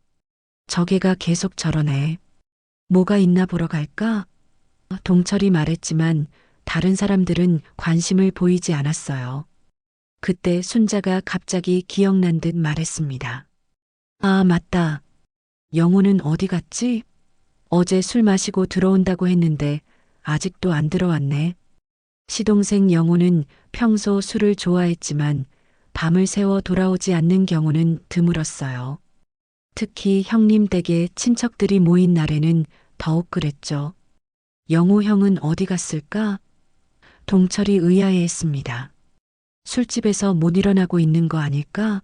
저개가 계속 저러네. 뭐가 있나 보러 갈까? 동철이 말했지만 다른 사람들은 관심을 보이지 않았어요. 그때 순자가 갑자기 기억난 듯 말했습니다. 아, 맞다. 영호는 어디 갔지? 어제 술 마시고 들어온다고 했는데 아직도 안 들어왔네. 시동생 영호는 평소 술을 좋아했지만 밤을 새워 돌아오지 않는 경우는 드물었어요. 특히 형님 댁에 친척들이 모인 날에는 더욱 그랬죠. 영호 형은 어디 갔을까? 동철이 의아해했습니다. 술집에서 못 일어나고 있는 거 아닐까?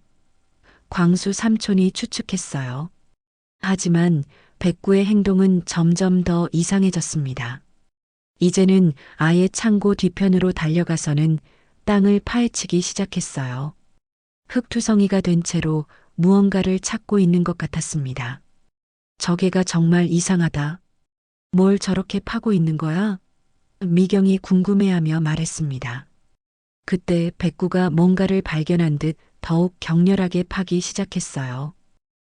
광수 삼촌이 추측했어요. 하지만 백구의 행동은 점점 더 이상해졌습니다. 이제는 아예 창고 뒤편으로 달려가서는 땅을 파헤치기 시작했어요. 흙투성이가 된 채로 무언가를 찾고 있는 것 같았습니다. 저게가 정말 이상하다. 뭘 저렇게 파고 있는 거야? 미경이 궁금해하며 말했습니다. 그때 백구가 뭔가를 발견한 듯 더욱 격렬하게 파기 시작했어요.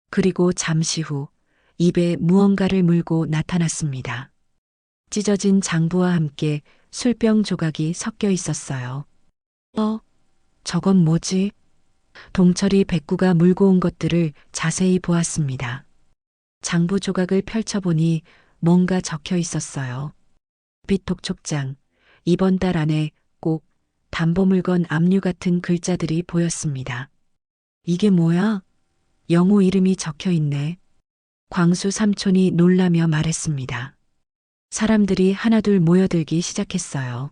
그리고 잠시 후 입에 무언가를 물고 나타났습니다. 찢어진 장부와 함께 술병 조각이 섞여 있었어요. 저건 뭐지? 동철이 백구가 물고 온 것들을 자세히 보았습니다. 장부 조각을 펼쳐보니 뭔가 적혀 있었어요. 빚독촉장, 이번 달 안에 꼭 담보물건 압류 같은 글자들이 보였습니다. 이게 뭐야? 영호 이름이 적혀 있네. 광수 삼촌이 놀라며 말했습니다. 사람들이 하나둘 모여들기 시작했어요.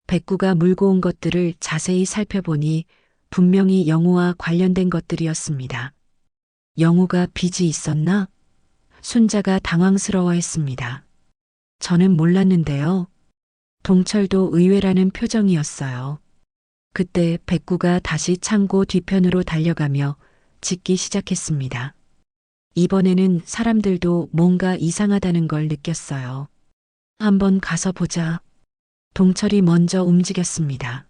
백구가 물고 온 것들을 자세히 살펴보니 분명히 영호와 관련된 것들이었습니다. 영호가 빚이 있었나? 순자가 당황스러워했습니다. 저는 몰랐는데요. 동철도 의외라는 표정이었어요. 그때 백구가 다시 창고 뒤편으로 달려가며 짖기 시작했습니다. 이번에는 사람들도 뭔가 이상하다는 걸 느꼈어요. 한번 가서 보자. 동철이 먼저 움직였습니다.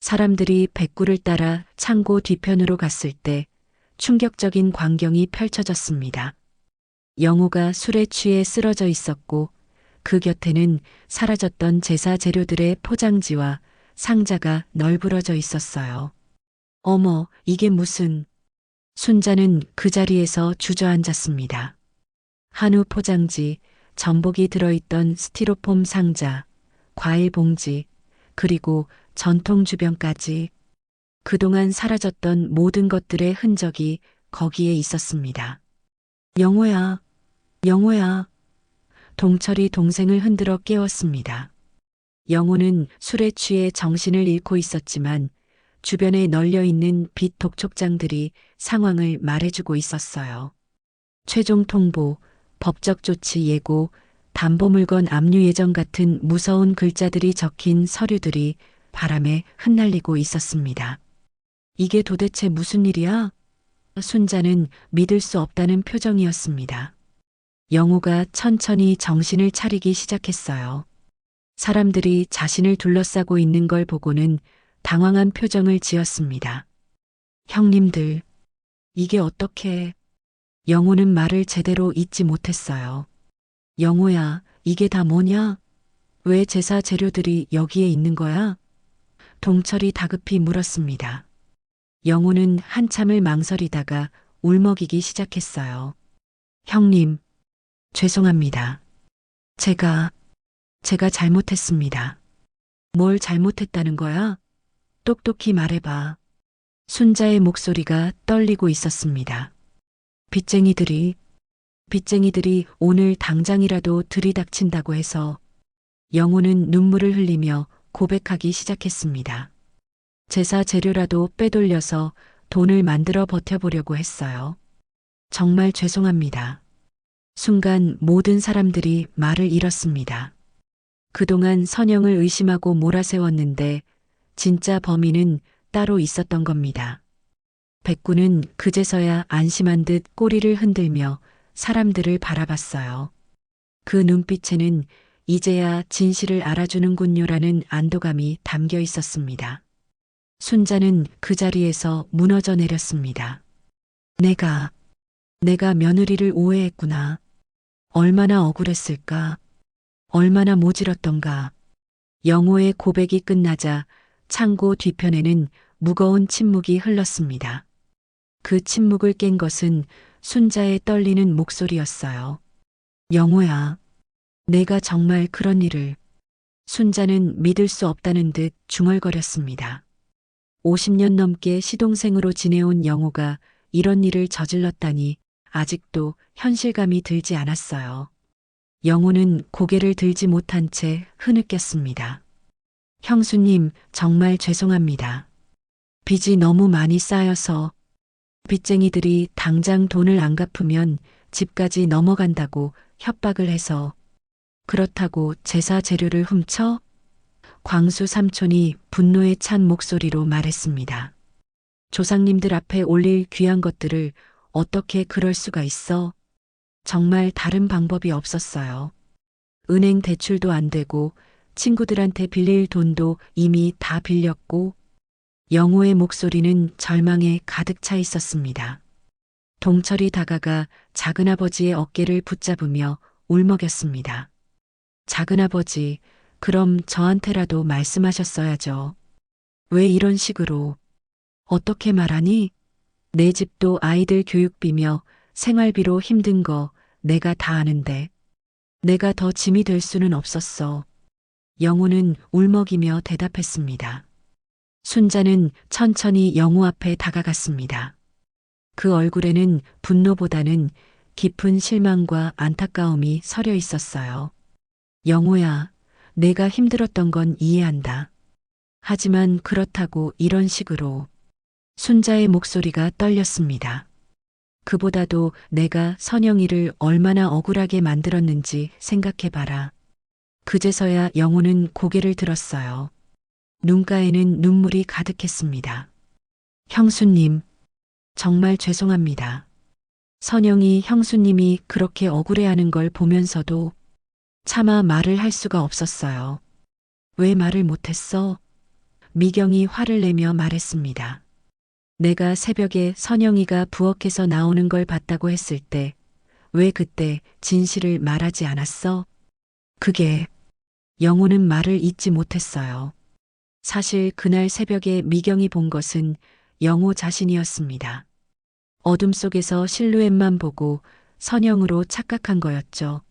사람들이 백구를 따라 창고 뒤편으로 갔을 때 충격적인 광경이 펼쳐졌습니다. 영호가 술에 취해 쓰러져 있었고 그 곁에는 사라졌던 제사 재료들의 포장지와 상자가 널브러져 있었어요. 어머, 이게 무슨... 순자는 그 자리에서 주저앉았습니다. 한우 포장지, 전복이 들어있던 스티로폼 상자, 과일 봉지, 그리고 전통 주변까지 그동안 사라졌던 모든 것들의 흔적이 거기에 있었습니다. 영호야, 영호야. 동철이 동생을 흔들어 깨웠습니다. 영호는 술에 취해 정신을 잃고 있었지만 주변에 널려있는 빚 독촉장들이 상황을 말해주고 있었어요. 최종 통보, 법적 조치 예고, 담보물건 압류 예정 같은 무서운 글자들이 적힌 서류들이 바람에 흩날리고 있었습니다. 이게 도대체 무슨 일이야? 순자는 믿을 수 없다는 표정이었습니다. 영호가 천천히 정신을 차리기 시작했어요. 사람들이 자신을 둘러싸고 있는 걸 보고는 당황한 표정을 지었습니다. 형님들, 이게 어떻게... 영호는 말을 제대로 잇지 못했어요. 영호야, 이게 다 뭐냐? 왜 제사 재료들이 여기에 있는 거야? 동철이 다급히 물었습니다. 영호는 한참을 망설이다가 울먹이기 시작했어요. 형님, 죄송합니다. 제가 잘못했습니다. 뭘 잘못했다는 거야? 똑똑히 말해봐. 순자의 목소리가 떨리고 있었습니다. 빚쟁이들이 오늘 당장이라도 들이닥친다고 해서 영호는 눈물을 흘리며 고백하기 시작했습니다. 제사 재료라도 빼돌려서 돈을 만들어 버텨보려고 했어요. 정말 죄송합니다. 순간 모든 사람들이 말을 잃었습니다. 그동안 선영을 의심하고 몰아세웠는데 진짜 범인은 따로 있었던 겁니다. 백구는 그제서야 안심한 듯 꼬리를 흔들며 사람들을 바라봤어요. 그 눈빛에는 이제야 진실을 알아주는군요라는 안도감이 담겨 있었습니다. 순자는 그 자리에서 무너져 내렸습니다. 내가 며느리를 오해했구나. 얼마나 억울했을까. 얼마나 모질었던가. 영호의 고백이 끝나자 창고 뒤편에는 무거운 침묵이 흘렀습니다. 그 침묵을 깬 것은 순자의 떨리는 목소리였어요. 영호야, 내가 정말 그런 일을... 순자는 믿을 수 없다는 듯 중얼거렸습니다. 50년 넘게 시동생으로 지내온 영호가 이런 일을 저질렀다니 아직도 현실감이 들지 않았어요. 영호는 고개를 들지 못한 채 흐느꼈습니다. 형수님, 정말 죄송합니다. 빚이 너무 많이 쌓여서 빚쟁이들이 당장 돈을 안 갚으면 집까지 넘어간다고 협박을 해서 그렇다고 제사 재료를 훔쳐? 광수 삼촌이 분노에 찬 목소리로 말했습니다. 조상님들 앞에 올릴 귀한 것들을 어떻게 그럴 수가 있어? 정말 다른 방법이 없었어요. 은행 대출도 안 되고 친구들한테 빌릴 돈도 이미 다 빌렸고 영호의 목소리는 절망에 가득 차 있었습니다. 동철이 다가가 작은아버지의 어깨를 붙잡으며 울먹였습니다. 작은아버지, 그럼 저한테라도 말씀하셨어야죠. 왜 이런 식으로? 어떻게 말하니? 내 집도 아이들 교육비며 생활비로 힘든 거 내가 다 아는데 내가 더 짐이 될 수는 없었어. 영호는 울먹이며 대답했습니다. 순자는 천천히 영호 앞에 다가갔습니다. 그 얼굴에는 분노보다는 깊은 실망과 안타까움이 서려 있었어요. 영호야, 내가 힘들었던 건 이해한다. 하지만 그렇다고 이런 식으로. 순자의 목소리가 떨렸습니다. 그보다도 내가 선영이를 얼마나 억울하게 만들었는지 생각해봐라. 그제서야 영호는 고개를 들었어요. 눈가에는 눈물이 가득했습니다. 형수님, 정말 죄송합니다. 선영이 형수님이 그렇게 억울해하는 걸 보면서도 차마 말을 할 수가 없었어요. 왜 말을 못했어? 미경이 화를 내며 말했습니다. 내가 새벽에 선영이가 부엌에서 나오는 걸 봤다고 했을 때 왜 그때 진실을 말하지 않았어? 그게 영호는 말을 잇지 못했어요. 사실 그날 새벽에 미경이 본 것은 영호 자신이었습니다. 어둠 속에서 실루엣만 보고 선영으로 착각한 거였죠.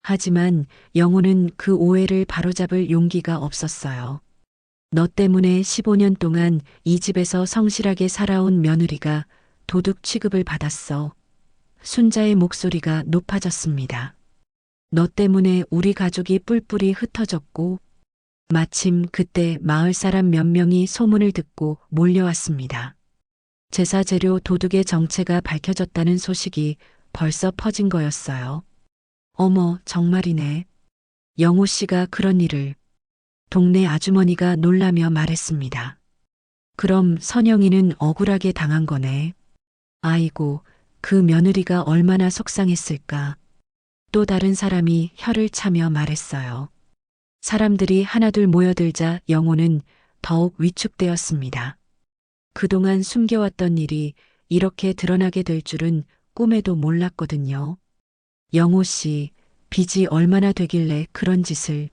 하지만 영호는 그 오해를 바로잡을 용기가 없었어요. 너 때문에 15년 동안 이 집에서 성실하게 살아온 며느리가 도둑 취급을 받았어. 순자의 목소리가 높아졌습니다. 너 때문에 우리 가족이 뿔뿔이 흩어졌고 마침 그때 마을 사람 몇 명이 소문을 듣고 몰려왔습니다. 제사 재료 도둑의 정체가 밝혀졌다는 소식이 벌써 퍼진 거였어요. 어머, 정말이네. 영호 씨가 그런 일을. 동네 아주머니가 놀라며 말했습니다. 그럼 선영이는 억울하게 당한 거네. 아이고, 그 며느리가 얼마나 속상했을까. 또 다른 사람이 혀를 차며 말했어요. 사람들이 하나둘 모여들자 영호는 더욱 위축되었습니다. 그동안 숨겨왔던 일이 이렇게 드러나게 될 줄은 꿈에도 몰랐거든요. 영호 씨, 빚이 얼마나 되길래 그런 짓을?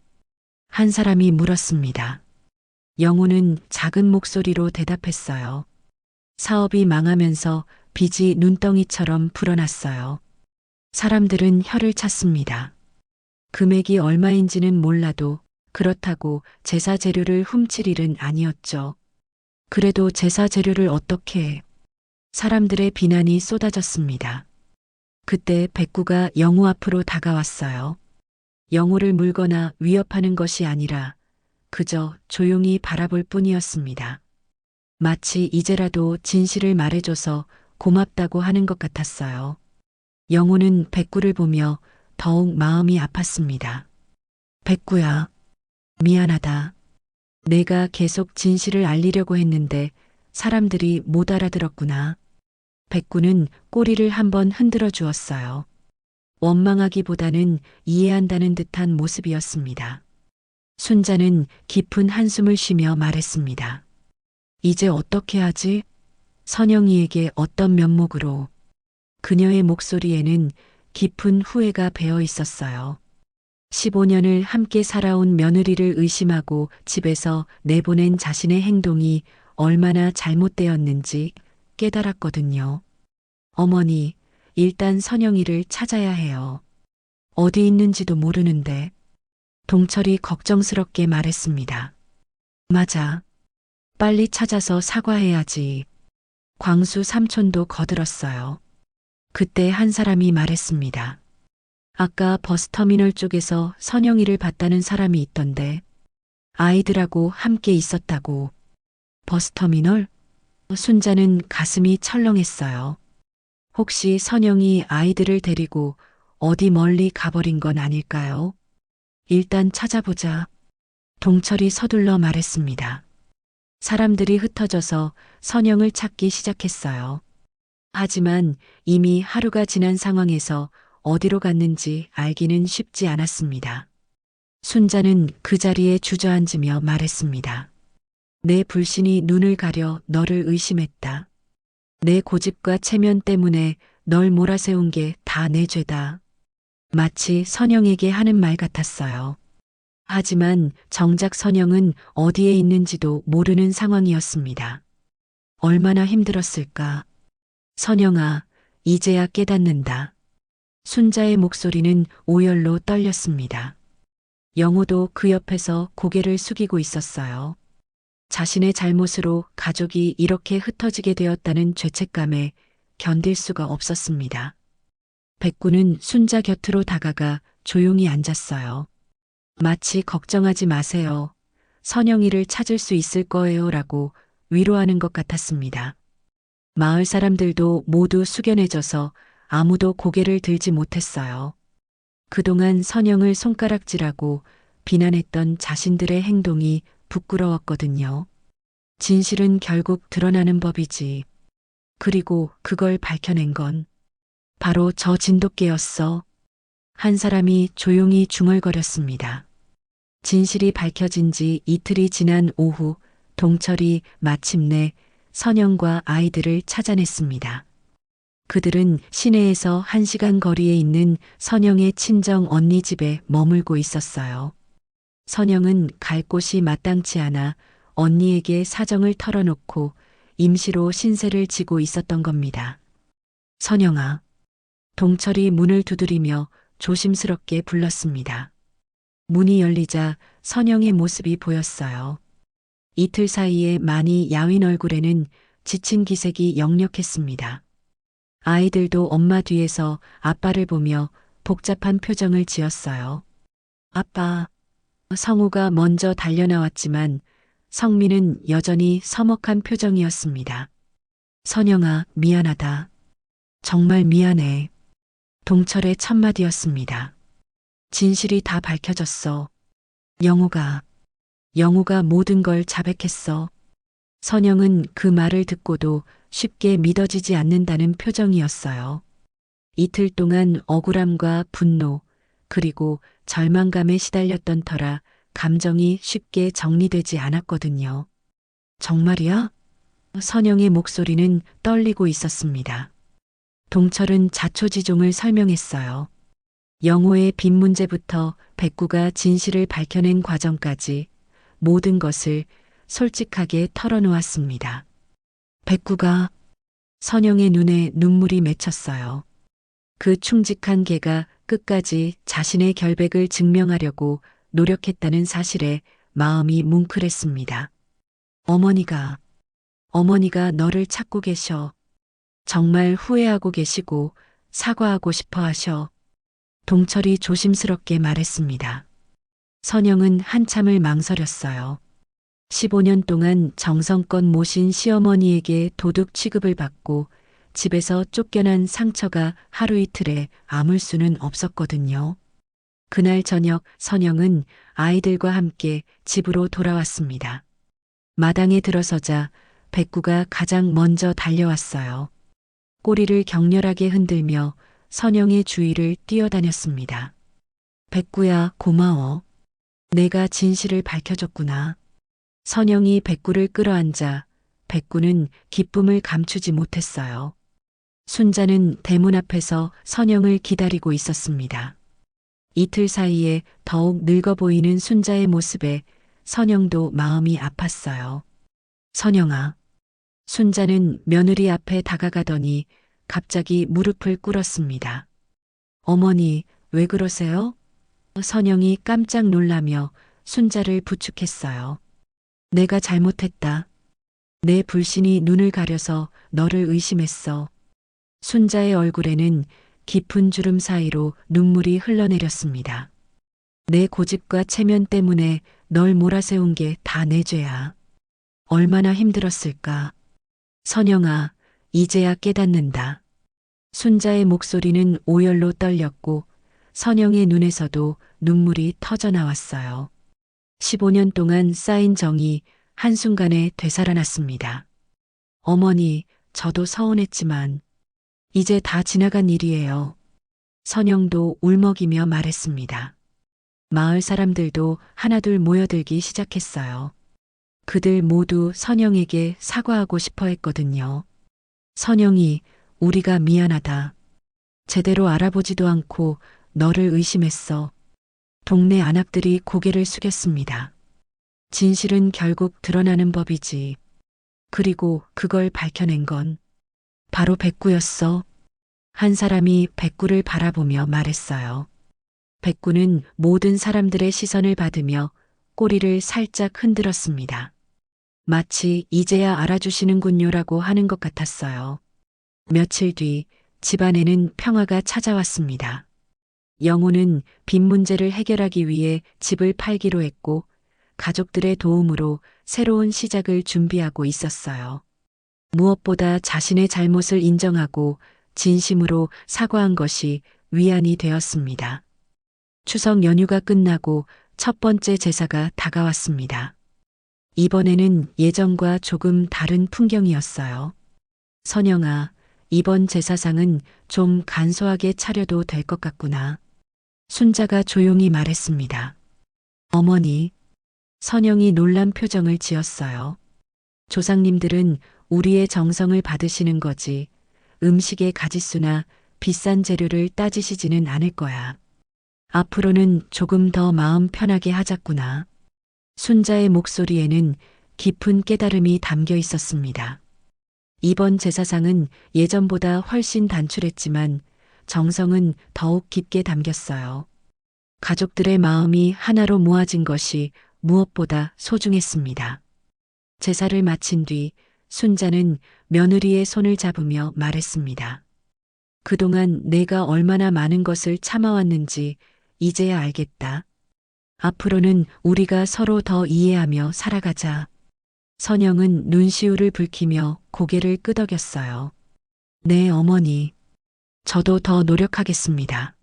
한 사람이 물었습니다. 영호는 작은 목소리로 대답했어요. 사업이 망하면서 빚이 눈덩이처럼 불어났어요. 사람들은 혀를 찼습니다. 금액이 얼마인지는 몰라도 그렇다고 제사 재료를 훔칠 일은 아니었죠. 그래도 제사 재료를 어떻게 해? 사람들의 비난이 쏟아졌습니다. 그때 백구가 영호 앞으로 다가왔어요. 영호를 물거나 위협하는 것이 아니라 그저 조용히 바라볼 뿐이었습니다. 마치 이제라도 진실을 말해줘서 고맙다고 하는 것 같았어요. 영호는 백구를 보며 더욱 마음이 아팠습니다. 백구야, 미안하다. 내가 계속 진실을 알리려고 했는데 사람들이 못 알아들었구나. 백구는 꼬리를 한번 흔들어 주었어요. 원망하기보다는 이해한다는 듯한 모습이었습니다. 순자는 깊은 한숨을 쉬며 말했습니다. 이제 어떻게 하지? 선영이에게 어떤 면목으로? 그녀의 목소리에는 깊은 후회가 배어 있었어요. 15년을 함께 살아온 며느리를 의심하고 집에서 내보낸 자신의 행동이 얼마나 잘못되었는지 깨달았거든요. 어머니, 일단 선영이를 찾아야 해요. 어디 있는지도 모르는데. 동철이 걱정스럽게 말했습니다. 맞아. 빨리 찾아서 사과해야지. 광수 삼촌도 거들었어요. 그때 한 사람이 말했습니다. 아까 버스터미널 쪽에서 선영이를 봤다는 사람이 있던데 아이들하고 함께 있었다고. 버스터미널? 순자는 가슴이 철렁했어요. 혹시 선영이 아이들을 데리고 어디 멀리 가버린 건 아닐까요? 일단 찾아보자. 동철이 서둘러 말했습니다. 사람들이 흩어져서 선영을 찾기 시작했어요. 하지만 이미 하루가 지난 상황에서 어디로 갔는지 알기는 쉽지 않았습니다. 순자는 그 자리에 주저앉으며 말했습니다. 내 불신이 눈을 가려 너를 의심했다. 내 고집과 체면 때문에 널 몰아세운 게 다 내 죄다. 마치 선영에게 하는 말 같았어요. 하지만 정작 선영은 어디에 있는지도 모르는 상황이었습니다. 얼마나 힘들었을까. 선영아, 이제야 깨닫는다. 순자의 목소리는 오열로 떨렸습니다. 영호도 그 옆에서 고개를 숙이고 있었어요. 자신의 잘못으로 가족이 이렇게 흩어지게 되었다는 죄책감에 견딜 수가 없었습니다. 백구는 순자 곁으로 다가가 조용히 앉았어요. 마치 걱정하지 마세요. 선영이를 찾을 수 있을 거예요 라고 위로하는 것 같았습니다. 마을 사람들도 모두 숙연해져서 아무도 고개를 들지 못했어요. 그동안 선영을 손가락질하고 비난했던 자신들의 행동이 부끄러웠거든요. 진실은 결국 드러나는 법이지. 그리고 그걸 밝혀낸 건 바로 저 진돗개였어. 한 사람이 조용히 중얼거렸습니다. 진실이 밝혀진 지 이틀이 지난 오후 동철이 마침내 선영과 아이들을 찾아냈습니다. 그들은 시내에서 1시간 거리에 있는 선영의 친정 언니 집에 머물고 있었어요. 선영은 갈 곳이 마땅치 않아 언니에게 사정을 털어놓고 임시로 신세를 지고 있었던 겁니다. 선영아. 동철이 문을 두드리며 조심스럽게 불렀습니다. 문이 열리자 선영의 모습이 보였어요. 이틀 사이에 많이 야윈 얼굴에는 지친 기색이 역력했습니다. 아이들도 엄마 뒤에서 아빠를 보며 복잡한 표정을 지었어요. 아빠, 성우가 먼저 달려나왔지만 성민은 여전히 서먹한 표정이었습니다. 선영아, 미안하다. 정말 미안해. 동철의 첫마디였습니다. 진실이 다 밝혀졌어. 영우가 모든 걸 자백했어. 선영은 그 말을 듣고도 쉽게 믿어지지 않는다는 표정이었어요. 이틀 동안 억울함과 분노, 그리고 절망감에 시달렸던 터라 감정이 쉽게 정리되지 않았거든요. 정말이야? 선영의 목소리는 떨리고 있었습니다. 동철은 자초지종을 설명했어요. 영호의 빚 문제부터 백구가 진실을 밝혀낸 과정까지 모든 것을 솔직하게 털어놓았습니다. 백구가 선영의 눈에 눈물이 맺혔어요. 그 충직한 개가 끝까지 자신의 결백을 증명하려고 노력했다는 사실에 마음이 뭉클했습니다. 어머니가 너를 찾고 계셔. 정말 후회하고 계시고 사과하고 싶어 하셔. 동철이 조심스럽게 말했습니다. 선영은 한참을 망설였어요. 15년 동안 정성껏 모신 시어머니에게 도둑 취급을 받고 집에서 쫓겨난 상처가 하루 이틀에 아물 수는 없었거든요. 그날 저녁 선영은 아이들과 함께 집으로 돌아왔습니다. 마당에 들어서자 백구가 가장 먼저 달려왔어요. 꼬리를 격렬하게 흔들며 선영의 주위를 뛰어다녔습니다. 백구야, 고마워. 내가 진실을 밝혀줬구나. 선영이 백구를 끌어안자 백구는 기쁨을 감추지 못했어요. 순자는 대문 앞에서 선영을 기다리고 있었습니다. 이틀 사이에 더욱 늙어 보이는 순자의 모습에 선영도 마음이 아팠어요. 선영아. 순자는 며느리 앞에 다가가더니 갑자기 무릎을 꿇었습니다. 어머니, 왜 그러세요? 선영이 깜짝 놀라며 순자를 부축했어요. 내가 잘못했다. 내 불신이 눈을 가려서 너를 의심했어. 순자의 얼굴에는 깊은 주름 사이로 눈물이 흘러내렸습니다. 내 고집과 체면 때문에 널 몰아세운 게 다 내 죄야. 얼마나 힘들었을까. 선영아, 이제야 깨닫는다. 순자의 목소리는 오열로 떨렸고 선영의 눈에서도 눈물이 터져 나왔어요. 15년 동안 쌓인 정이 한순간에 되살아났습니다. 어머니, 저도 서운했지만 이제 다 지나간 일이에요. 선영도 울먹이며 말했습니다. 마을 사람들도 하나둘 모여들기 시작했어요. 그들 모두 선영에게 사과하고 싶어 했거든요. 선영이, 우리가 미안하다. 제대로 알아보지도 않고 너를 의심했어. 동네 안악들이 고개를 숙였습니다. 진실은 결국 드러나는 법이지. 그리고 그걸 밝혀낸 건 바로 백구였어. 한 사람이 백구를 바라보며 말했어요. 백구는 모든 사람들의 시선을 받으며 꼬리를 살짝 흔들었습니다. 마치 이제야 알아주시는군요라고 하는 것 같았어요. 며칠 뒤 집안에는 평화가 찾아왔습니다. 영호는 빚 문제를 해결하기 위해 집을 팔기로 했고 가족들의 도움으로 새로운 시작을 준비하고 있었어요. 무엇보다 자신의 잘못을 인정하고 진심으로 사과한 것이 위안이 되었습니다. 추석 연휴가 끝나고 첫 번째 제사가 다가왔습니다. 이번에는 예전과 조금 다른 풍경이었어요. 선영아, 이번 제사상은 좀 간소하게 차려도 될 것 같구나. 순자가 조용히 말했습니다. 어머니, 선영이 놀란 표정을 지었어요. 조상님들은 우리의 정성을 받으시는 거지 음식의 가짓수나 비싼 재료를 따지시지는 않을 거야. 앞으로는 조금 더 마음 편하게 하자꾸나. 순자의 목소리에는 깊은 깨달음이 담겨 있었습니다. 이번 제사상은 예전보다 훨씬 단출했지만 정성은 더욱 깊게 담겼어요. 가족들의 마음이 하나로 모아진 것이 무엇보다 소중했습니다. 제사를 마친 뒤 순자는 며느리의 손을 잡으며 말했습니다. 그동안 내가 얼마나 많은 것을 참아왔는지 이제야 알겠다. 앞으로는 우리가 서로 더 이해하며 살아가자. 선영은 눈시울을 붉히며 고개를 끄덕였어요. 네, 어머니. 저도 더 노력하겠습니다.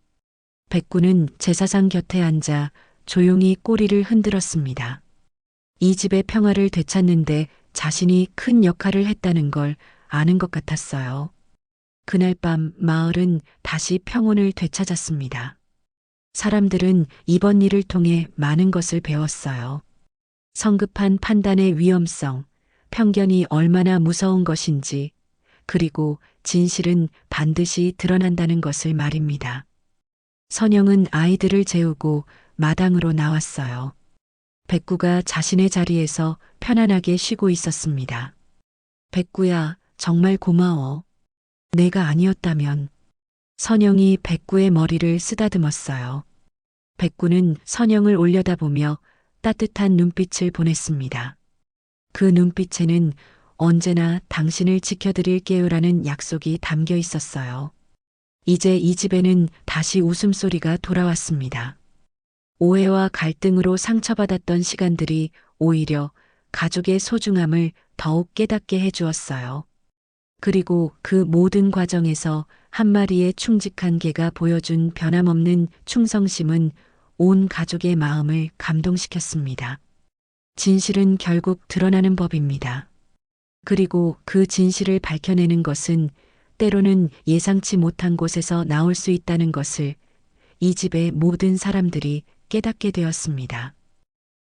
백구는 제사상 곁에 앉아 조용히 꼬리를 흔들었습니다. 이 집의 평화를 되찾는데 자신이 큰 역할을 했다는 걸 아는 것 같았어요. 그날 밤 마을은 다시 평온을 되찾았습니다. 사람들은 이번 일을 통해 많은 것을 배웠어요. 성급한 판단의 위험성, 편견이 얼마나 무서운 것인지, 그리고 진실은 반드시 드러난다는 것을 말입니다. 선영은 아이들을 재우고 마당으로 나왔어요. 백구가 자신의 자리에서 편안하게 쉬고 있었습니다. 백구야, 정말 고마워. 내가 아니었다면. 선영이 백구의 머리를 쓰다듬었어요. 백구는 선영을 올려다보며 따뜻한 눈빛을 보냈습니다. 그 눈빛에는 언제나 당신을 지켜드릴게요라는 약속이 담겨 있었어요. 이제 이 집에는 다시 웃음소리가 돌아왔습니다. 오해와 갈등으로 상처받았던 시간들이 오히려 가족의 소중함을 더욱 깨닫게 해주었어요. 그리고 그 모든 과정에서 한 마리의 충직한 개가 보여준 변함없는 충성심은 온 가족의 마음을 감동시켰습니다. 진실은 결국 드러나는 법입니다. 그리고 그 진실을 밝혀내는 것은 때로는 예상치 못한 곳에서 나올 수 있다는 것을 이 집의 모든 사람들이 깨닫게 되었습니다.